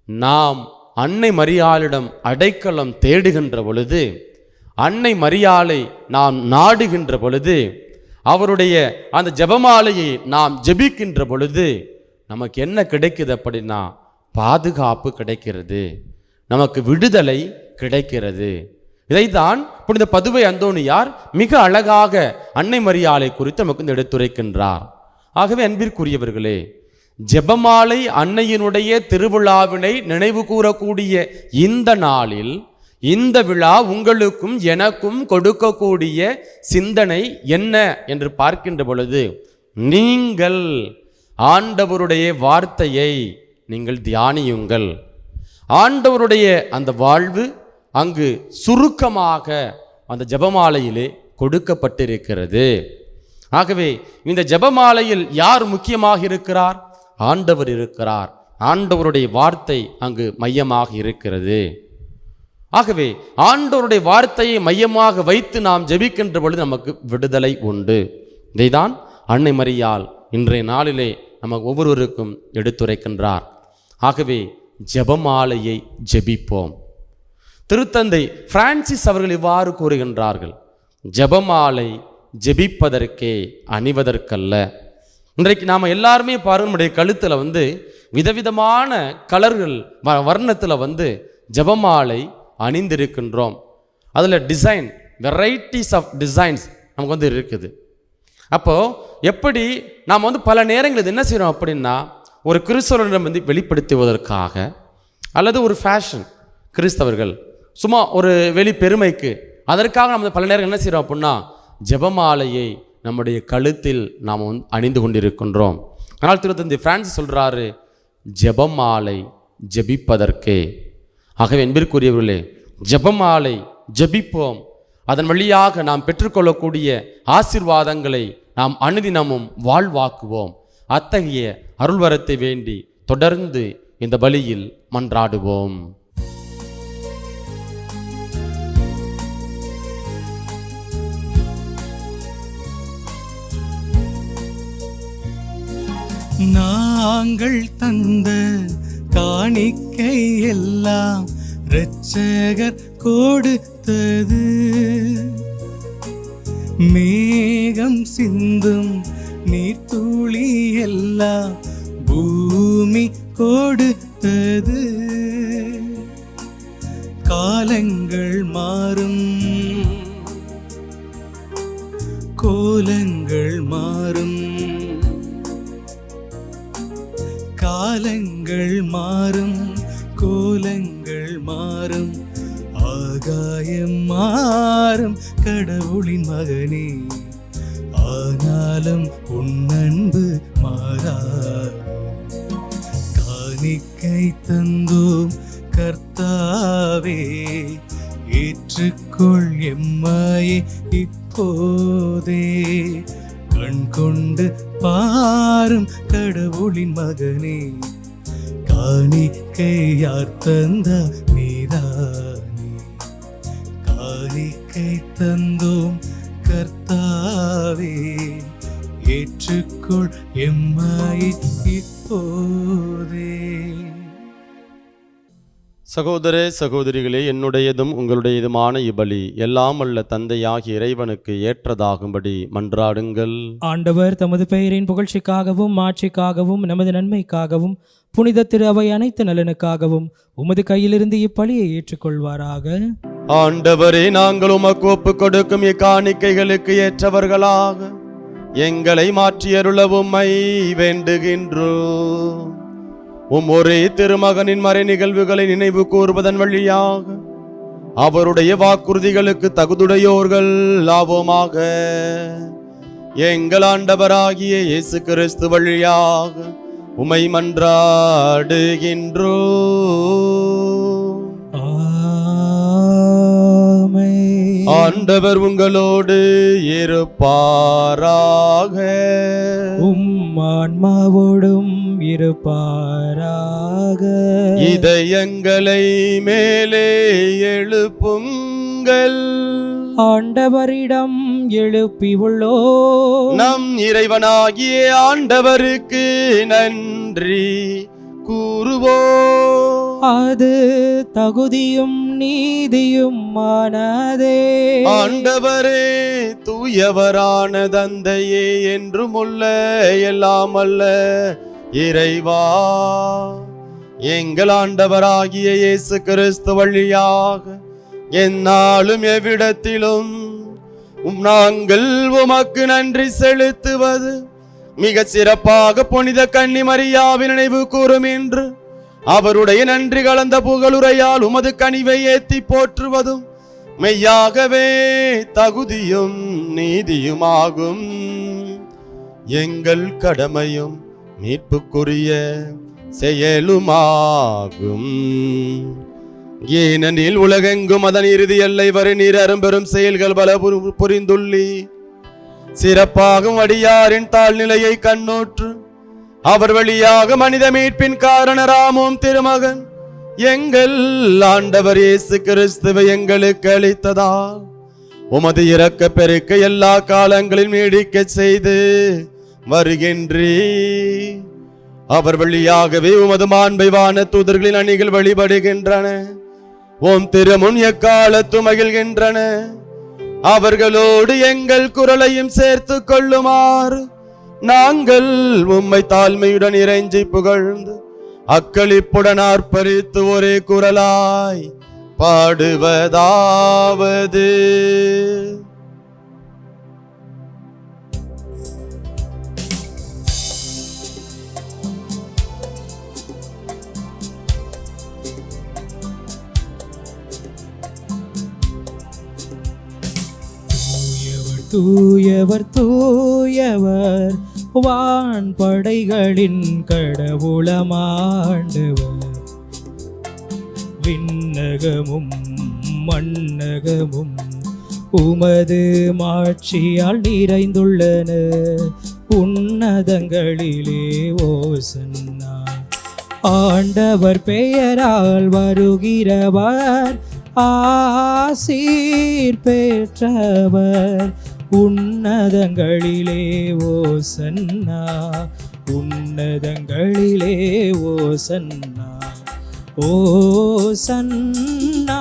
நாம் அன்னை மரியாளிடம் அடைக்கலம் தேடுகின்ற பொழுது, அன்னை மரியாளை நாம் நாடுகின்ற பொழுது, அவருடைய அந்த ஜெபமாலையை நாம் ஜெபிக்கின்ற பொழுது நமக்கு என்ன கிடைக்குது அப்படின்னா பாதுகாப்பு கிடைக்கிறது, நமக்கு விடுதலை கிடைக்கிறது. இதைத்தான் புனித பதுவை அந்தோணியார் மிக அழகாக அன்னை மரியாளை குறித்து நமக்கு எடுத்துரைக்கின்றார். ஆகவே அன்பிற்குரியவர்களே, ஜெபமாலை அன்னையினுடைய திருவிழாவினை நினைவு கூறக்கூடிய இந்த நாளில் இந்த விழா உங்களுக்கும் எனக்கும் கொடுக்கக்கூடிய சிந்தனை என்ன என்று பார்க்கின்ற பொழுது, நீங்கள் ஆண்டவருடைய வார்த்தையை நீங்கள் தியானியுங்கள். ஆண்டவருடைய அந்த வாழ்வு அங்கு சுருக்கமாக அந்த ஜெபமாலையிலே கொடுக்கப்பட்டிருக்கிறது. ஆகவே இந்த ஜெபமாலையில் யார் முக்கியமாக இருக்கிறார்? ஆண்டவர் இருக்கிறார். ஆண்டவருடைய வார்த்தை அங்கு மையமாக இருக்கிறது. ஆகவே ஆண்டவருடைய வார்த்தையை மையமாக வைத்து நாம் ஜெபிக்கின்ற பொழுது நமக்கு விடுதலை உண்டு. இதைதான் அன்னை மரியாள் இன்றைய நாளிலே நமக்கு ஒவ்வொருவருக்கும் எடுத்துரைக்கின்றார். ஆகவே ஜெபமாலையை ஜெபிப்போம். திருத்தந்தை பிரான்சிஸ் அவர்கள் இவ்வாறு கூறுகின்றார்கள், ஜெபமாலை ஜெபிப்பதற்கே அணிவதற்கல்ல. இன்றைக்கு நாம் எல்லாருமே பாருங்க, நம்முடைய கழுத்தில் விதவிதமான கலர்கள் வர்ணத்தில் ஜெபமாலை அணிந்திருக்கின்றோம். அதில் டிசைன், வெரைட்டிஸ் ஆஃப் டிசைன்ஸ் நமக்கு இருக்குது. அப்போது எப்படி நாம் பல நேரங்களில் என்ன செய்கிறோம் அப்படின்னா, ஒரு கிறிஸ்தவரிடம் வெளிப்படுத்துவதற்காக அல்லது ஒரு ஃபேஷன், கிறிஸ்தவர்கள் சும்மா ஒரு வெளி பெருமைக்கு, அதற்காக நம்ம பல நேரம் என்ன செய்கிறோம் அப்படின்னா ஜெபமாலையை நம்முடைய கழுத்தில் நாம் அணிந்து கொண்டிருக்கின்றோம். ஆனால் திருத்தந்தை பிரான்சிஸ் சொல்கிறாரு, ஜெபமாலை ஜெபிப்பதற்கே. ஆகவே அன்பிற்குரியவர்களே, ஜெபமாலை ஜெபிப்போம். அதன் வழியாக நாம் பெற்றுக்கொள்ளக்கூடிய ஆசீர்வாதங்களை நாம் அனுதினமும் வாழ்வாக்குவோம். அத்தகைய அருள்வரத்தை வேண்டி தொடர்ந்து இந்த பலியில் மன்றாடுவோம். நாங்கள் தந்த காணிக்கை எல்லாம் இரட்சகர் கொடுத்தது, மேகம் சிந்தும் நீர்த்துளி எல்லாம் பூமி கொடுத்தது. காலங்கள் மாறும், கோலங்கள் மாறும், காலங்கள் மாறும், கோலங்கள் மாறும், ஆகாயம் மாறும் கடவுளின் மகனே, ஆனாலும் உன் அன்பு மாறாது. காணிக்கை தந்தோம் கர்த்தாவே, ஏற்றுக்கொள் எம்மையே இப்போதே, கண் கொண்டு பாரும் கடவுளின் மகனே, காணிக்கை யார் தந்த நீதானே. காணிக்கை தந்தோம் கர்த்தாவே, ஏற்றுக்கொள் எம்மையை இப்போதே. சகோதர சகோதரிகளே, என்னுடையதும் உங்களுடையதுமான இபலி எல்லாம் அல்ல தந்தையாகிய இறைவனுக்கு ஏற்றதாகும்படி மன்றாடுங்கள். ஆண்டவர் தமது பெயரின் புகழ்ச்சிக்காகவும் மாட்சிக்காகவும் நமது நன்மைக்காகவும் புனித திரு அவை அனைத்து நலனுக்காகவும் உமது கையிலிருந்து இப்பலியை ஏற்றுக்கொள்வாராக. ஆண்டவரே, நாங்கள் உமக்கு ஒப்புக் கொடுக்கும் இக்காணிக்கைகளுக்கு ஏற்றவர்களாக எங்களை மாற்றியருள உம்மை வேண்டுகின்றோம். ஒரே திருமகனின் மறை நிகழ்வுகளை நினைவு கூறுவதன் வழியாக அவருடைய வாக்குறுதிகளுக்கு தகுதுடையோர்கள் ஆவோமாக. எங்கள் ஆண்டவராகிய இயேசு கிறிஸ்து வழியாக உமை மன்றாடுகின்றோ. ஆமென். ஆண்டவர் உங்களோடு இருப்பாராக. ஆன்மாவோடும் இருப்பாராக. இதயங்களை மேலே எழுப்புங்கள். ஆண்டவரிடம் எழுப்பி உள்ளோ. நம் இறைவனாகிய ஆண்டவருக்கு நன்றி கூறுவோம். அது தகுதியும் நீதியுமானதே. ஆண்டவரே, தூயவரான தந்தையே, என்றும் உள்ள எல்லாம் அல்ல இறைவா, எங்கள் ஆண்டவராகிய இயேசு கிறிஸ்து வழியாக எந்நாளும் எவ்விடத்திலும் நாங்கள் உமக்கு நன்றி செலுத்துவது மிக சிறப்பாக புனித கன்னி மரியாவின் நினைவு கூறும் என்று அவருடைய நன்றி கலந்த புகழுரையால் உமது கனிவை ஏத்தி போற்றுவதும் மெய்யாகவே தகுதியும் நீதியுமாகும். எங்கள் கடமையும் மீட்புக்குரிய செயலுமாகும். ஏனெனில் உலகெங்கும் அதன் இறுதி எல்லை வரை நீர் அரும்பெரும் செயல்கள் பல புரிந்துள்ளி, சிறப்பாகும் அடியாரின் தாழ்நிலையை கண்ணோற்று அவர் வழியாக மனித மீட்பின் காரணராமும் திருமகன் எங்கள் ஆண்டவர் இயேசு கிறிஸ்துவை எங்களுக்கு அளித்ததால் உமது இரக்க பெருக்க எல்லா காலங்களிலும் நீடிக்க செய்து வருகின்றீ. அவர் வழியாகவே உமது மாண்பை வான தூதர்களின் அணிகள் வழிபடுகின்றன, ஓம் திருமுன் எக்காலத்து மகிழ்கின்றன. அவர்களோடு எங்கள் குரலையும் சேர்த்து கொள்ளுமாறு நாங்கள் உம்மை தாழ்மையுடன் இறைஞ்சி புகழ்ந்து அக்களிப்புடன் ஆர்ப்பரித்து ஒரே குரலாய் பாடுவதாவது: தூயவர் தூயவர் வான் படைகளின் கடவுளமாண்டவர். விண்ணகமும் மண்ணகமும் உமது மாட்சியால் நிறைந்துள்ளன. உன்னதங்களிலே ஓசன்னா. ஆண்டவர் பெயரால் வருகிறவர் ஆசீர் பெற்றவர். உன்னதங்களிலே ஓசன்னா, உன்னதங்களிலே ஓசன்னா, ஓசன்னா,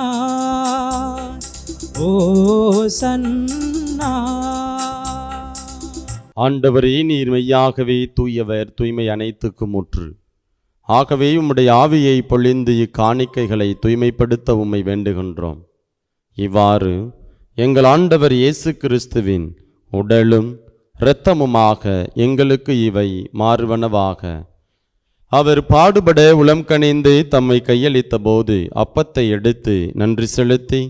ஓசன்னா. ஆண்டவரே, நீர் மெய்யாகவே தூயவர், தூய்மை அனைத்துக்கும் முற்று. ஆகவே உம்முடைய ஆவியை பொழிந்து இக்காணிக்கைகளை தூய்மைப்படுத்த உம்மை வேண்டுகின்றோம். இவ்வாறு எங்கள் ஆண்டவர் இயேசு கிறிஸ்துவின் உடலும் இரத்தமுமாக எங்களுக்கு இவை மாறுவனவாக. அவர் பாடுபட உளம் கனிந்து தம்மை கையளித்த போது அப்பத்தை எடுத்து நன்றி செலுத்தி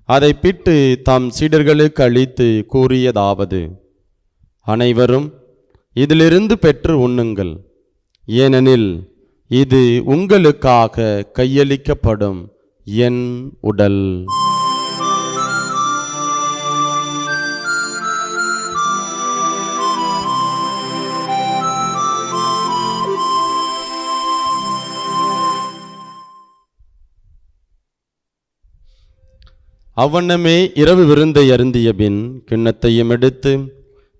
அதை பிட்டு தம் சீடர்களுக்கு அளித்து கூறியதாவது: அனைவரும் இதிலிருந்து பெற்று உண்ணுங்கள், ஏனெனில் இது உங்களுக்காக கையளிக்கப்படும் என் உடல். அவ்வண்ணமே இரவு விருந்தை அருந்திய பின் கிண்ணத்தையும் எடுத்து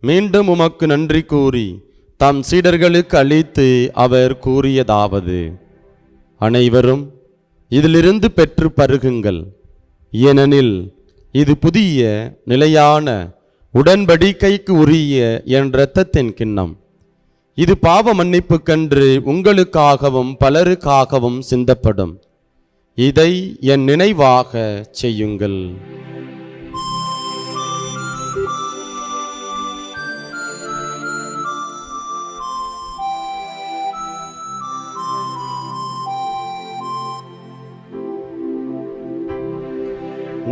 மீண்டும் உமக்கு நன்றி கூறி தம் சீடர்களுக்கு அளித்து அவர் கூறியதாவது: அனைவரும் இதிலிருந்து பெற்று பருகுங்கள், ஏனெனில் இது புதிய நிலையான உடன்படிக்கைக்கு உரிய என் இரத்தத்தின் கிண்ணம். இது பாவ மன்னிப்புக்கென்று உங்களுக்காகவும் பலருக்காகவும் சிந்தப்படும். இதை என் நினைவாக செய்யுங்கள்.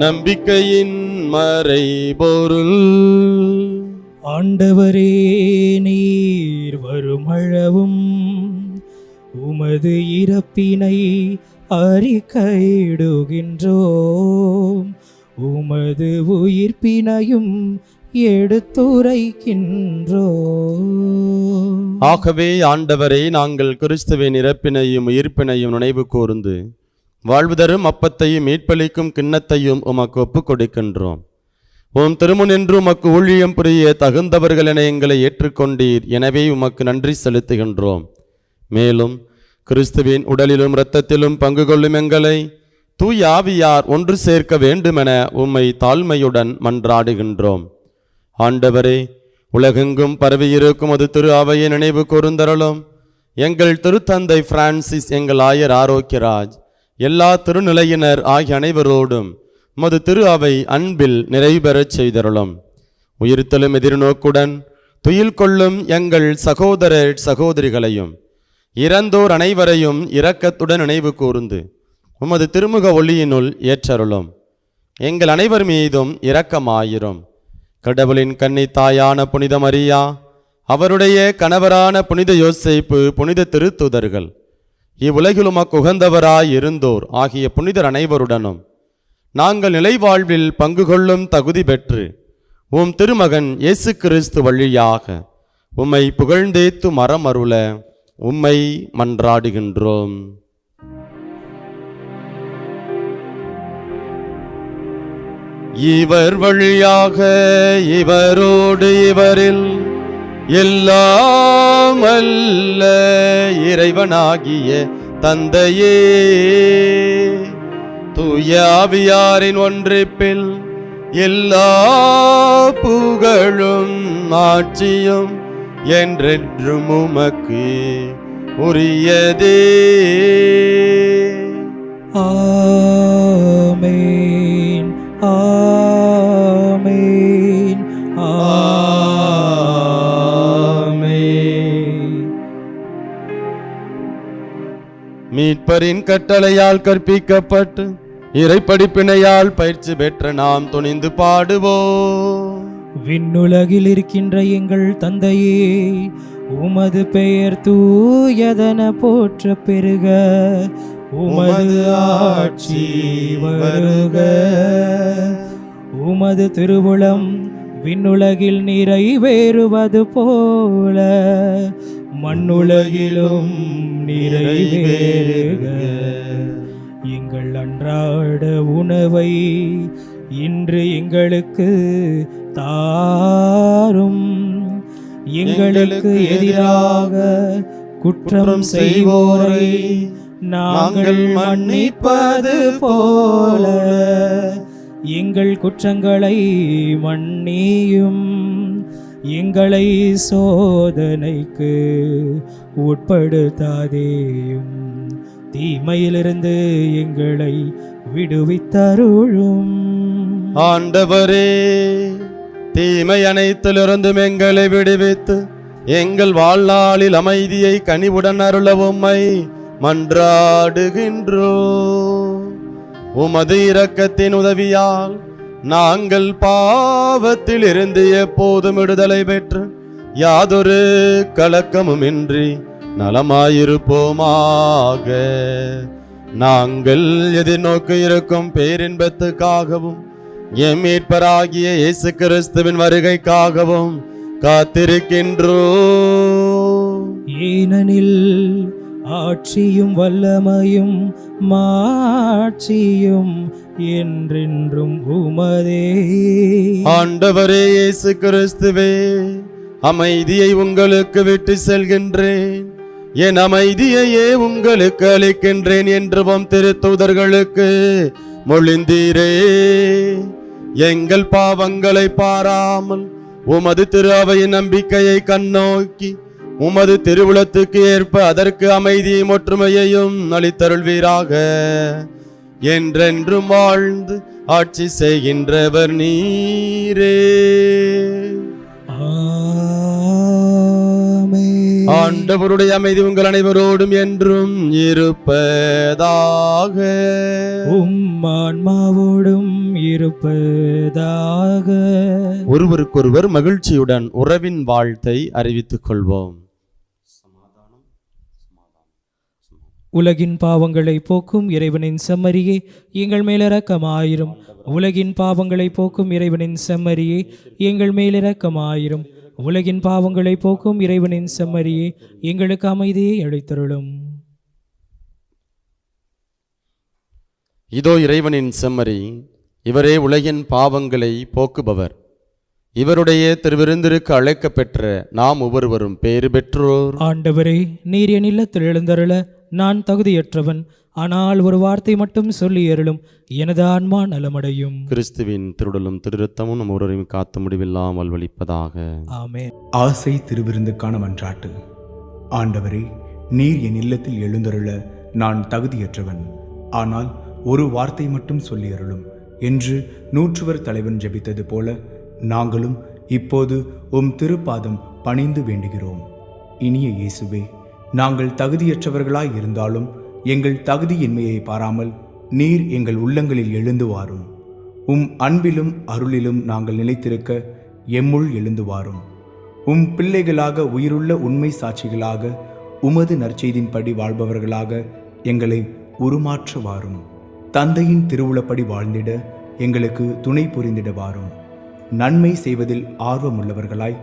நம்பிக்கையின் மறைபொருள். ஆண்டவரே, நீர் வருமளவும் உமது இறப்பினை அறிக்கையிடுகின்றோம், உமது உயிர்ப்பினையும் எடுத்துரைக்கின்றோம். ஆகவே ஆண்டவரே, நாங்கள் கிறிஸ்துவின் இறப்பினையும் உயிர்ப்பினையும் நினைவு கூர்ந்து வாழ்வு தரும் அப்பத்தையும் மீட்பளிக்கும் கிண்ணத்தையும் உமக்கு ஒப்புக் கொடுக்கின்றோம். உம் திருமுனின்று உமக்கு ஊழியம் புரிய தகுந்தவர்கள் என எங்களை ஏற்றுக்கொண்டீர். எனவே உமக்கு நன்றி செலுத்துகின்றோம். மேலும் கிறிஸ்துவின் உடலிலும் இரத்தத்திலும் பங்கு கொள்ளும் எங்களை தூய ஆவியார் ஒன்று சேர்க்க வேண்டுமென உம்மை தாழ்மையுடன் மன்றாடுகின்றோம். ஆண்டவரே, உலகெங்கும் பரவியிருக்கும் அது திரு அவையை நினைவு கூர்ந்தருளும். எங்கள் திருத்தந்தை பிரான்சிஸ், எங்கள் ஆயர் ஆரோக்கியராஜ், எல்லா திருநிலையினர் ஆகிய அனைவரோடும் மது திரு அவை அன்பில் நிறைவேறச் செய்தருளும். உயிர்த்தலும் எதிர்நோக்குடன் துயில் கொள்ளும் எங்கள் சகோதர சகோதரிகளையும் இறந்தோர் அனைவரையும் இரக்கத்துடன் நினைவு கூர்ந்து உமது திருமுக ஒளியினுள் ஏற்றருளும். எங்கள் அனைவர் மீதும் இரக்கமாயிரும். கடவுளின் கன்னி தாயான புனித மரியா, அவருடைய கணவரான புனித யோசேப்பு, புனித திருத்தூதர்கள், இவ்வுலகில் உமக்கு உகந்தவராய் இருந்தோர் ஆகிய புனிதர் அனைவருடனும் நாங்கள் நிலைவாழ்வில் பங்கு கொள்ளும் தகுதி பெற்று உம் திருமகன் இயேசு கிறிஸ்து வழியாக உம்மை புகழ்ந்தேத்து மரமருள உம்மை மன்றாடுகின்றோம். இவர் வழியாக இவரோடு இவரில் எல்லாம் அல்ல இறைவனாகிய தந்தையே, தூய ஆவியாரின் ஒன்றிப்பில் எல்லா புகழும் ஆட்சியும் என்றென்றும் உமக்கு உரியதே. ஆமென், ஆமென், ஆமென். மீட்பரின் கட்டளையால் கற்பிக்கப்பட்டு இறைப்படிப்பினையால் பயிற்சி பெற்ற நாம் துணிந்து பாடுவோம். விண்ணுலகில் இருக்கின்ற எங்கள் தந்தையே, உமது பெயர் தூயதென போற்ற பெருக, உமது ஆட்சி வருக, உமது திருவுளம் விண்ணுலகில் நிறைவேறுவது போல மண்ணுலகிலும் நிறைவேறுக. எங்கள் அன்றாட உணவை இன்று எங்களுக்கு தாரும், எங்களுக்கு எதிராக குற்றம் செய்வோரை நாங்கள் மன்னிப்பது போல எங்கள் குற்றங்களை மன்னியும், எங்களை சோதனைக்கு உட்படுத்தாதேயும், தீமையிலிருந்து எங்களை விடுவித்தருளும். ஆண்டவரே, தீமை அனைத்திலிருந்தும் எங்களை விடுவித்து எங்கள் வாழ்நாளில் அமைதியை கனிவுடன் அருள உம்மை மன்றாடுகின்றோம். உமது இரக்கத்தின் உதவியால் நாங்கள் பாவத்தில் இருந்து எப்போதும் விடுதலை பெற்று யாதொரு கலக்கமுமின்றி நலமாயிருப்போமாக. நாங்கள் எதிர்நோக்கி இருக்கும் பேரின்பத்துக்காகவும் எம் மீட்பராகிய இயேசு கிறிஸ்துவின் வருகைக்காகவும் காத்திருக்கின்றோம். ஏனெனில் ஆட்சியும் வல்லமையும் மாட்சியும் என்றென்றும் உமதே. ஆண்டவரே இயேசு கிறிஸ்துவே, அமைதியை உங்களுக்கு விட்டு செல்கின்றேன், என் அமைதியையே உங்களுக்கு அளிக்கின்றேன் என்றும் திருத்தூதர்களுக்கு மொழிந்தீரே. எங்கள் பாவங்களை பாராமல் உமது திரு அவையின் நம்பிக்கையை கண்ணோக்கி உமது திருவுளத்துக்கு ஏற்ப அதற்கு அமைதியும் ஒற்றுமையையும் அளித்தருள்வீராக. என்றென்றும் வாழ்ந்து ஆட்சி செய்கின்றவர் நீரே. ஆமென். ஆண்டவருடைய அமைதி உங்கள் அனைவரோடும் என்றும் இருப்பதாக. ஆன்மாவோடும் இருப்பதாக. ஒருவருக்கொருவர் மகிழ்ச்சியுடன் உறவின் வாழ்த்தை அறிவித்துக் கொள்வோம். உலகின் பாவங்களை போக்கும் இறைவனின் செம்மறியே, எங்கள் மேலிரக்கமாயிரும். உலகின் பாவங்களை போக்கும் இறைவனின் செம்மறியே, எங்கள் மேலிரக்கமாயிரும். உலகின் பாவங்களை போக்கும் இறைவனின் செம்மறியே, எங்களுக்கு அமைதியை அளித்தருளும். இதோ இறைவனின் செம்மறி, இவரே உலகின் பாவங்களை போக்குபவர். இவருடைய திருவிருந்திற்கு அழைக்க பெற்ற நாம் ஒவ்வொருவரும் பேறு பெற்றோர். ஆண்டவரே, நீர் என் இல்லத்தில் எழுந்தருள நான் தகுதியற்றவன். ஆனால் ஒரு வார்த்தை மட்டும் சொல்லி அருளும், எனது ஆன்மா நலமடையும். கிறிஸ்துவின் திருடலும் திருரத்தமும் நம் ஒருவரையும் காத்து முடிவில்லாமல் வலிப்பதாக. ஆமென். ஆசை திருவிருந்துக்கான மன்றாட்டு. ஆண்டவரே, நீர் என் இல்லத்தில் எழுந்தருள நான் தகுதியற்றவன். ஆனால் ஒரு வார்த்தை மட்டும் சொல்லி அருளும் என்று நூற்றுவர் தலைவன் ஜெபித்தது போல நாங்களும் இப்போது உம் திருப்பாதம் பணிந்து வேண்டுகிறோம். இனிய இயேசுவே, நாங்கள் தகுதியற்றவர்களாய் இருந்தாலும் எங்கள் தகுதியின்மையை பாராமல் நீர் எங்கள் உள்ளங்களில் எழுந்து வாரும். உம் அன்பிலும் அருளிலும் நாங்கள் நிலைத்திருக்க எம்முள் எழுந்து வாரும். உம் பிள்ளைகளாக, உயிருள்ள உண்மை சாட்சிகளாக, உமது நற்செய்தின்படி வாழ்பவர்களாக எங்களை உருமாற்ற வாரும். தந்தையின் திருவுளப்படி வாழ்ந்திட எங்களுக்கு துணை புரிந்திட வாரும். நன்மை செய்வதில் ஆர்வமுள்ளவர்களாய்,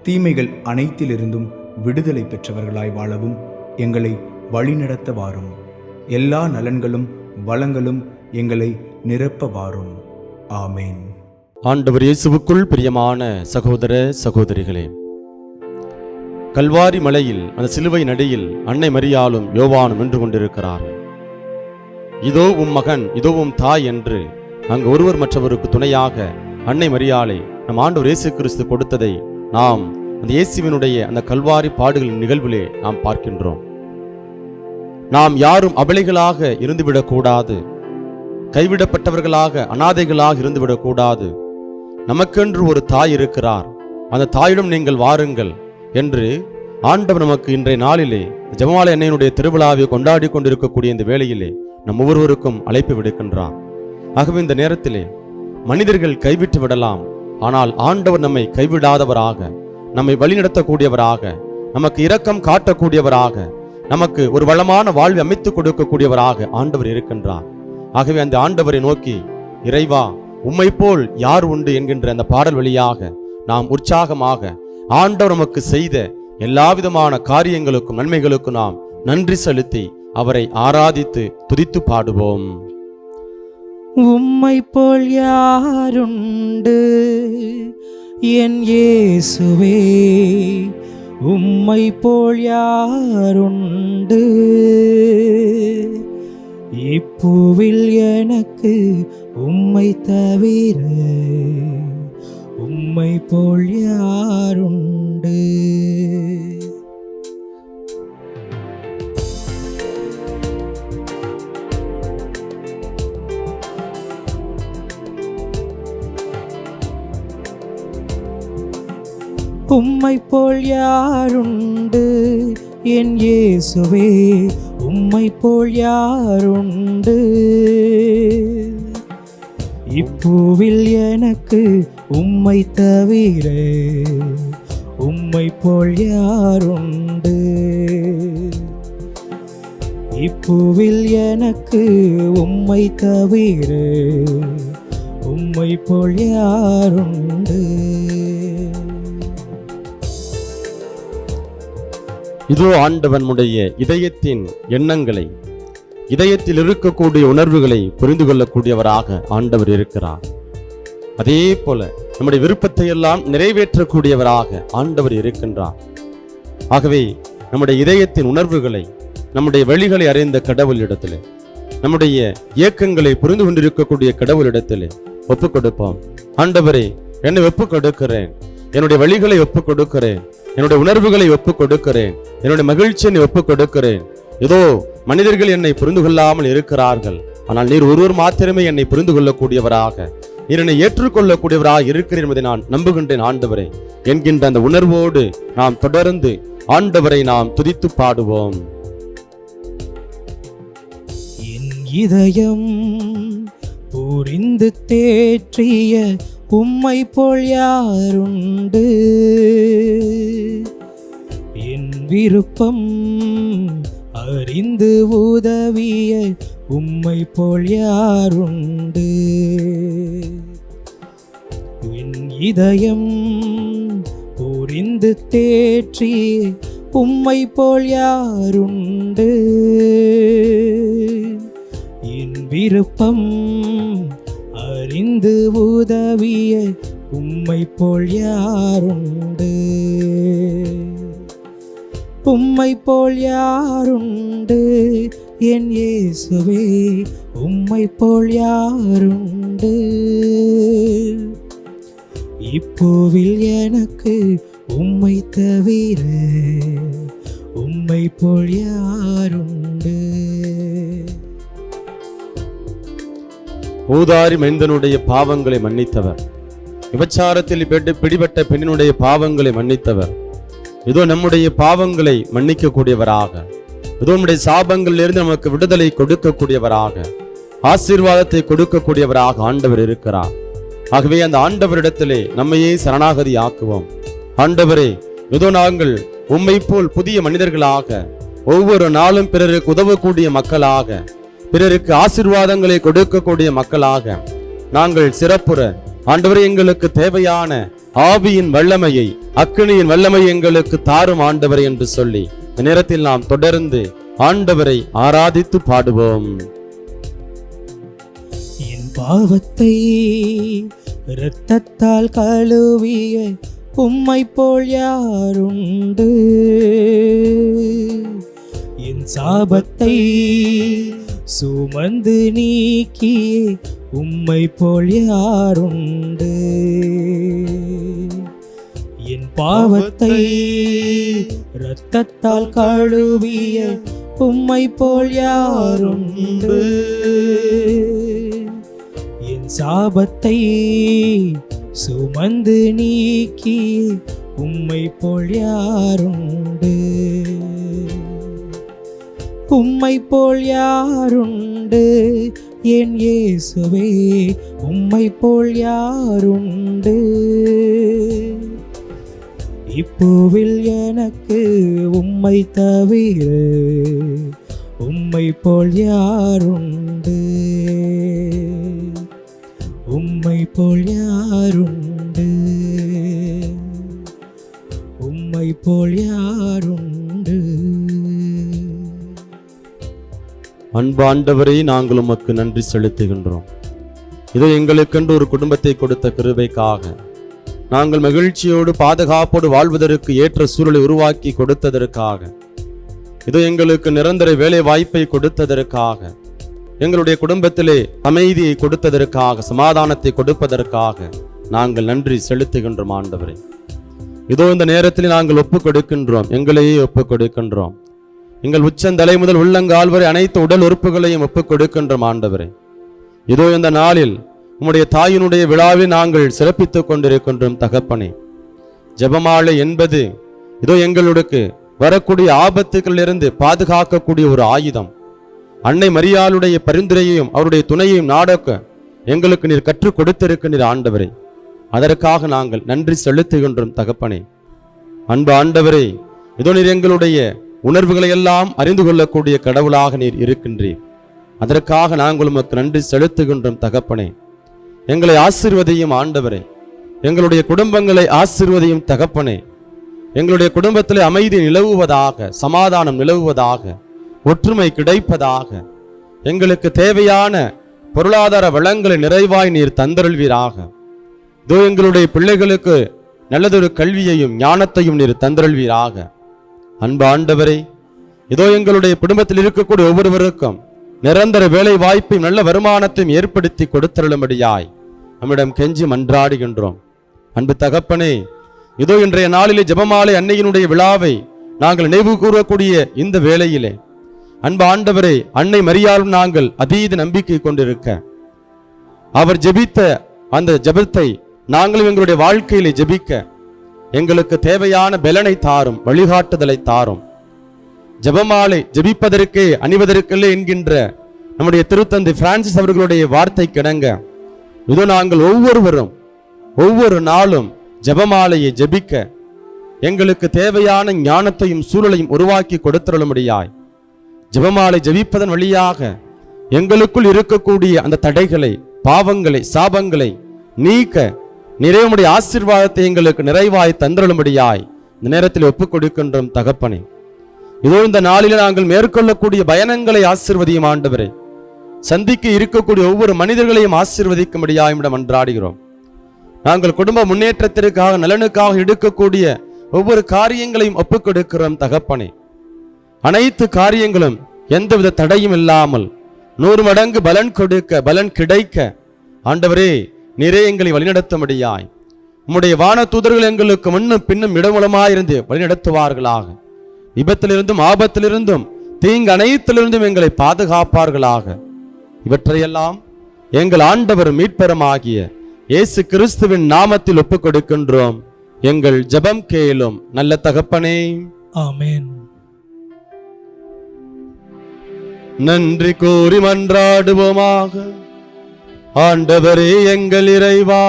தீமைகள் அனைத்திலிருந்தும் விடுதலை பெற்றவர்களாய் வாழவும் எங்களை வழிநடத்த வாரும். எல்லா நலன்களும் வளங்களும் எங்களை நிரப்ப வாரும். ஆமேன். ஆண்டவர் இயேசுவுக்குள் பிரியமான சகோதர சகோதரிகளே, கல்வாரி மலையில் அந்த சிலுவை நடியில் அன்னை மரியாளும் யோவானும் நின்று கொண்டிருக்கிறார்கள். இதோ உம் மகன், இதோ உம் தாய் என்று அங்கு ஒருவர் மற்றவருக்கு துணையாக அன்னை மரியாளை நம் ஆண்டவர் இயேசு கிறிஸ்து கொடுத்ததை நாம் அந்த இயேசுவினுடைய அந்த கல்வாரி பாடுகளின் நிகழ்விலே நாம் பார்க்கின்றோம். நாம் யாரும் அபலைகளாக இருந்துவிடக்கூடாது, கைவிடப்பட்டவர்களாக அனாதைகளாக இருந்துவிடக்கூடாது. நமக்கென்று ஒரு தாய் இருக்கிறார், அந்த தாயிடம் நீங்கள் வாருங்கள் என்று ஆண்டவர் நமக்கு இன்றைய நாளிலே ஜெபமாலை அன்னையினுடைய திருவிழாவை கொண்டாடி கொண்டிருக்கக்கூடிய இந்த வேளையிலே நம் ஒவ்வொருவருக்கும் அழைப்பு விடுக்கின்றார். ஆகவே இந்த நேரத்திலே மனிதர்கள் கைவிட்டு விடலாம், ஆனால் ஆண்டவர் நம்மை கைவிடாதவராக, நம்மை வழிநடத்தக்கூடியவராக, நமக்கு இரக்கம் காட்டக்கூடியவராக, நமக்கு ஒரு வளமான வாழ்வை அமைத்துக் கொடுக்கக்கூடியவராக ஆண்டவர் இருக்கின்றார். ஆகவே அந்த ஆண்டவரை நோக்கி, இறைவா உம்மை போல் யார் உண்டு என்கின்ற அந்த பாடல் வழியாக நாம் உற்சாகமாக ஆண்டவர் நமக்கு செய்த எல்லா விதமான காரியங்களுக்கும் நன்மைகளுக்கும் நாம் நன்றி செலுத்தி அவரை ஆராதித்து துதித்து பாடுவோம். உம்மை போல் யாருண்டு என் இயேசுவே, உம்மை போல் யாருண்டு இப்பூவில் எனக்கு உம்மை தவிர, உம்மை போல் யாருண்டு. உம்மை போல் யாருண்டு என் இயேசுவே, உம்மை போல் யாருண்டு இப்பூவில் எனக்கு உம்மை தவிர, உம்மை போல் யாருண்டு இப்பூவில் எனக்கு உம்மை தவிர, உம்மை போல் யாருண்டு. இதோ ஆண்டவனுடைய இதயத்தின் எண்ணங்களை, இதயத்தில் இருக்கக்கூடிய உணர்வுகளை புரிந்து கொள்ளக்கூடியவராக ஆண்டவர் இருக்கிறார். அதே போல நம்முடைய விருப்பத்தை எல்லாம் நிறைவேற்றக்கூடியவராக ஆண்டவர் இருக்கின்றார். ஆகவே நம்முடைய இதயத்தின் உணர்வுகளை, நம்முடைய வழிகளை அறிந்த கடவுளிடத்திலே, நம்முடைய இயக்கங்களை புரிந்து கொண்டிருக்கக்கூடிய கடவுளிடத்திலே ஒப்புக் கொடுப்போம். ஆண்டவரே, என்னை ஒப்புக் கொடுக்கிறேன், என்னுடைய வழிகளை ஒப்புக் கொடுக்கிறேன், என்னுடைய உணர்வுகளை ஒப்புக் கொடுக்கிறேன், என்னுடைய மகிழ்ச்சியை ஒப்புக் கொடுக்கிறேன். ஏதோ மனிதர்கள் என்னை புரிந்து கொள்ளாமல் இருக்கிறார்கள், ஆனால் நீர் ஒருவர் மாத்திரமே என்னை புரிந்து கொள்ளக்கூடியவராக, நீர் என்னை ஏற்றுக்கொள்ளக்கூடியவராக இருக்கிறீர் என்பதை நான் நம்புகின்றேன் ஆண்டவரே என்கின்ற அந்த உணர்வோடு நாம் தொடர்ந்து ஆண்டவரை நாம் துதித்து பாடுவோம். என் இதயம் புரிந்து தேற்றிய உம்மை போல் யாருண்டு? என் விருப்பம் அறிந்து உதவிய உம்மை போல் யாருண்டு? என் இதயம் புரிந்து தேற்றி உம்மை போல் யாருண்டு? என் விருப்பம் அறிந்து உதவிய உம்மை போல் யாருண்டு? உம்மை போல் யாருண்டு? என் இயேசுவே, உம்மை போல் யாருண்டு? இப்போவில் எனக்கு உம்மை தவிர உம்மை போல் யாருண்டு? ஊதாரி மனிதனுடைய பாவங்களை மன்னித்தவர், விபச்சாரத்தில் பிடிபட்ட பெண்ணினுடைய பாவங்களை மன்னித்தவர், இதோ நம்முடைய பாவங்களை மன்னிக்கக்கூடியவராக, இதோ நம்முடைய சாபங்களிலிருந்து நமக்கு விடுதலை கொடுக்கக்கூடியவராக, ஆசீர்வாதத்தை கொடுக்கக்கூடியவராக ஆண்டவர் இருக்கிறார். ஆகவே அந்த ஆண்டவரிடத்திலே நம்மையே சரணாகதி ஆக்குவோம். ஆண்டவரே, இதோ நாங்கள் உம்மை போல் புதிய மனிதர்களாக, ஒவ்வொரு நாளும் பிறருக்கு உதவக்கூடிய மக்களாக, பிறருக்கு ஆசீர்வாதங்களை கொடுக்கக்கூடிய மக்களாக நாங்கள் சிறப்புற, ஆண்டவரே எங்களுக்கு தேவையான ஆவியின் வல்லமையை, அக்கினியின் வல்லமை எங்களுக்கு தாரும் ஆண்டவரை என்று சொல்லி இந்த நேரத்தில் நாம் தொடர்ந்து ஆண்டவரை ஆராதித்து பாடுவோம். என் பாவத்தை இரத்தத்தால் கழுவிய உம்மை போல் யாருண்டு? என் சாபத்தை சுமந்து நீக்கிய உம்மை போல் யாருண்டு? என் பாவத்தை இரத்தத்தால் கழுவிய உம்மை போல் யாருண்டு? என் சாபத்தை சுமந்து நீக்கி உம்மை போல் யாருண்டு? உம்மை போல் யாருண்டு? என் இயேசுவே, உம்மை போல் யாருண்டு? இப்போவில் எனக்கு உம்மை தவிர உம்மை போல் யாருண்டு? உம்மை போல் யாருண்டு? உம்மை போல் யாருண்டு? அன்பு ஆண்டவரை, நாங்கள் உமக்கு நன்றி செலுத்துகின்றோம். இதோ எங்களுக்கென்று ஒரு குடும்பத்தை கொடுத்த கிருபைக்காக, நாங்கள் மகிழ்ச்சியோடு பாதுகாப்போடு வாழ்வதற்கு ஏற்ற சூழலை உருவாக்கி கொடுத்ததற்காக, இதோ எங்களுக்கு நிரந்தர வேலை வாய்ப்பை கொடுத்ததற்காக, எங்களுடைய குடும்பத்திலே அமைதியை கொடுத்ததற்காக, சமாதானத்தை கொடுப்பதற்காக நாங்கள் நன்றி செலுத்துகின்றோம் ஆண்டவரே. இதோ இந்த நேரத்தில் நாங்கள் ஒப்புக் கொடுக்கின்றோம், எங்களையே ஒப்புக் கொடுக்கின்றோம். எங்கள் உச்சந்தலை முதல் உள்ளங்கால் வரை அனைத்து உடல் உறுப்புகளையும் ஒப்புக் கொடுக்கின்றோம் ஆண்டவரே. இதோ இந்த நாளில் உம்முடைய தாயினுடைய விழாவை நாங்கள் சிறப்பித்துக் கொண்டிருக்கின்றோம் தகப்பனே. ஜெபமாலை என்பது இதோ எங்களுக்கு வரக்கூடிய ஆபத்துகளிலிருந்து பாதுகாக்கக்கூடிய ஒரு ஆயுதம். அன்னை மரியாளுடைய பரிந்துரையையும் அவருடைய துணையையும் நாடக்க எங்களுக்கு நீர் கற்றுக் கொடுத்திருக்கின்ற ஆண்டவரே, அதற்காக நாங்கள் நன்றி செலுத்துகின்றோம் தகப்பனே. அன்பு ஆண்டவரே, இதோ நீர் எங்களுடைய உணர்வுகளை எல்லாம் அறிந்து கொள்ளக்கூடிய கடவுளாக நீர் இருக்கின்றீர். அதற்காக நாங்கள் உமக்கு நன்றி செலுத்துகின்றோம் தகப்பனே. எங்களை ஆசீர்வதியும் ஆண்டவரே, எங்களுடைய குடும்பங்களை ஆசீர்வதியும் தகப்பனே. எங்களுடைய குடும்பத்திலே அமைதி நிலவுவதாக, சமாதானம் நிலவுவதாக, ஒற்றுமை கிடைப்பதாக, எங்களுக்கு தேவையான பொருளாதார வளங்களை நிறைவாய் நீர் தந்தருள்வீராக. இதோ எங்களுடைய பிள்ளைகளுக்கு நல்லதொரு கல்வியையும் ஞானத்தையும் நீர் தந்தருள்வீராக. அன்பு ஆண்டவரே, இதோ எங்களுடைய குடும்பத்தில் இருக்கக்கூடிய ஒவ்வொருவருக்கும் நிரந்தர வேலை வாய்ப்பையும் நல்ல வருமானத்தையும் ஏற்படுத்தி கொடுத்தருளும்படியாய் நம்மிடம் கெஞ்சி மன்றாடுகின்றோம். அன்பு தகப்பனே, இதோ இன்றைய நாளிலே ஜெபமாலை அன்னையினுடைய விழாவை நாங்கள் நினைவு கூறக்கூடிய இந்த வேளையிலே, அன்பு ஆண்டவரே, அன்னை மரியாளும் நாங்கள் அதீத நம்பிக்கை கொண்டிருக்க, அவர் ஜெபித்த அந்த ஜெபத்தை நாங்களும் எங்களுடைய வாழ்க்கையிலே ஜெபிக்க எங்களுக்கு தேவையான பலனை தாரும், வழிகாட்டுதலை தாரும். ஜெபமாலை ஜெபிப்பதற்கு அணிவதற்கில்லை என்கின்ற நம்முடைய திருத்தந்தை பிரான்சிஸ் அவர்களுடைய வார்த்தை கிடங்க இதோ நாங்கள் ஒவ்வொருவரும் ஒவ்வொரு நாளும் ஜெபமாலையை ஜெபிக்க எங்களுக்கு தேவையான ஞானத்தையும் சூழலையும் உருவாக்கி கொடுத்துள்ளபடியாய் ஜெபமாலை ஜெபிப்பதன் வழியாக எங்களுக்குள் இருக்கக்கூடிய அந்த தடைகளை, பாவங்களை, சாபங்களை நீக்க நிறைவுடைய ஆசீர்வாதத்தை எங்களுக்கு நிறைவாய் தந்துள்ளபடியாய் இந்த நேரத்தில் ஒப்புக் கொடுக்கின்றோம் தகப்பனே. இதோ இந்த நாளில் நாங்கள் மேற்கொள்ளக்கூடிய பயணங்களை ஆசீர்வதியும் ஆண்டவரே. சந்திக்க இருக்கக்கூடிய ஒவ்வொரு மனிதர்களையும் ஆசீர்வதிக்கும்படியாய் மன்றாடுகிறோம். நாங்கள் குடும்ப முன்னேற்றத்திற்காக, நலனுக்காக எடுக்கக்கூடிய ஒவ்வொரு காரியங்களையும் ஒப்புக் கொடுக்கிறோம் தகப்பனே. அனைத்து காரியங்களும் எந்தவித தடையும் இல்லாமல் 100 மடங்கு பலன் கொடுக்க, பலன் கிடைக்க ஆண்டவரே நிறைய எங்களை வழிநடத்தும்படியாய் உம்முடைய வான தூதர்கள் எங்களுக்கு முன்னும் பின்னும் இடமூலமாயிருந்து வழிநடத்துவார்களாக. விபத்திலிருந்தும் ஆபத்திலிருந்தும் தீங்கு அனைத்திலிருந்தும் எங்களை பாதுகாப்பார்களாக. இவற்றையெல்லாம் எங்கள் ஆண்டவர் மீட்பெருமாகிய இயேசு கிறிஸ்துவின் நாமத்தில் ஒப்புக் கொடுக்கின்றோம். எங்கள் ஜெபம் கேளும் நல்ல தகப்பனே, ஆமென். நன்றி கூறி மன்றாடுவோமாக. ஆண்டவரே எங்கள் இறைவா,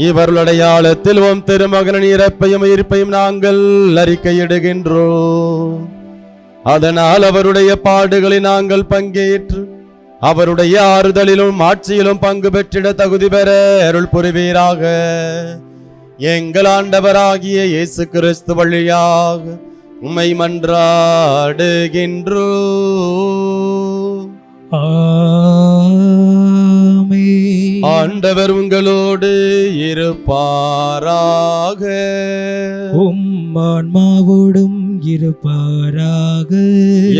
இவர்கள் அடையாளத்தில் உம் திருமகனின் இறப்பையும் உயிர்ப்பையும் நாங்கள் அறிக்கையிடுகின்றோம். அதனால் அவருடைய பாடுகளில் நாங்கள் பங்கேற்று அவருடைய ஆறுதலிலும் ஆட்சியிலும் பங்கு பெற்றிட தகுதி பெற அருள் புரிவீராக. எங்கள் ஆண்டவராகிய இயேசு கிறிஸ்து வழியாக உம்மை மன்றாடுகின்றோம். ஆமென். ஆண்டவர் உங்களோடு இருப்பாராக. உம் ஆன்மாவோடும் இருப்பாராக.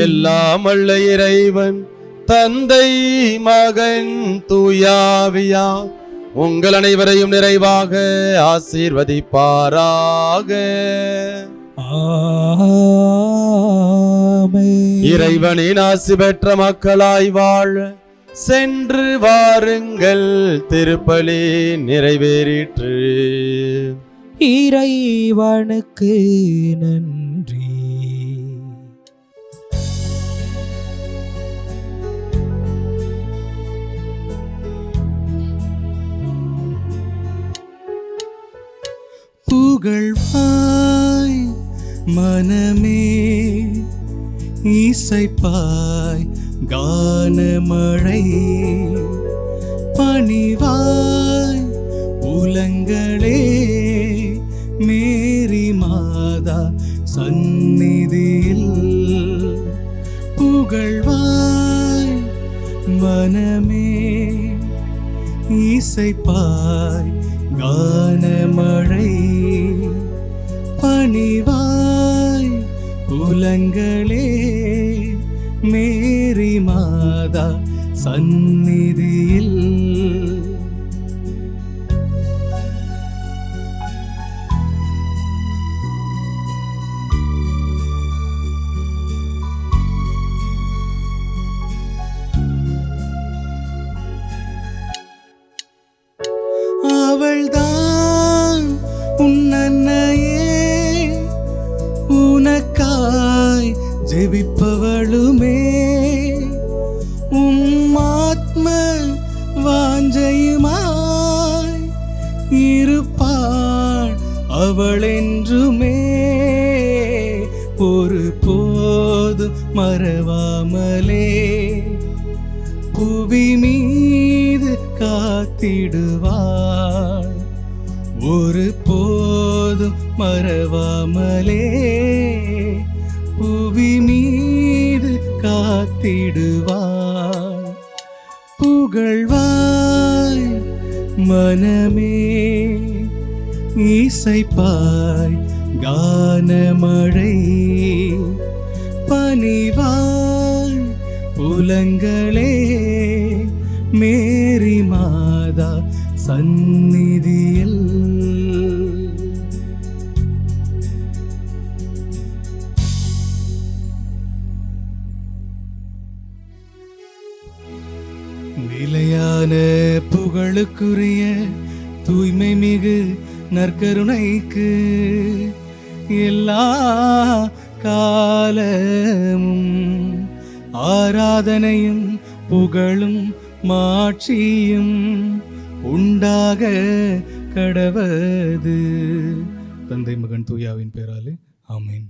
எல்லாம் வல்ல இறைவன் தந்தை, மகன், தூயாவியா உங்கள் அனைவரையும் நிறைவாக ஆசீர்வதிப்பாராக. ஆமென். இறைவனின் ஆசி பெற்ற மக்களாய் வாழ சென்று வாருங்கள். திருப்பலி நிறைவேறிற்று. இறைவனுக்கு நன்றி. புகழ்வாய் மனமே, இசைப்பாய் கானமழை, பணிவாய் உலங்களே, மேரி மாதா சந்நிதியில். புகழ்வாய் மனமே, இசைப்பாய் கானமழை, பணிவாய் உலங்களே, மேரி மாதா சந்நிதியில். அவள்தான் உன் அன்னையே, உனக்காய் ஜெபிப்பவளுமே, ஆத்ம வாஞ்சையுமாய் இருப்பாள் அவளென்றுமே. ஒரு போது மறவாமலே புவி மீது காத்திடுவாள். ஒரு போதும் மறவாமலே புவி மீது காத்திடுவாள். புகழ்வாய் மனமே, இசைப்பாய் கானமழை, பணிவாய் புலங்களே, மேரி மாதா சந்நிதியில். நிலையான புகழுக்குரிய தூய்மை மிகு நற்கருணைக்கு எல்லா காலமும் ஆராதனையும் புகழும் மாட்சியும் உண்டாக கடவது. தந்தை மகன் தூயாவின் பேராலே ஆமென்.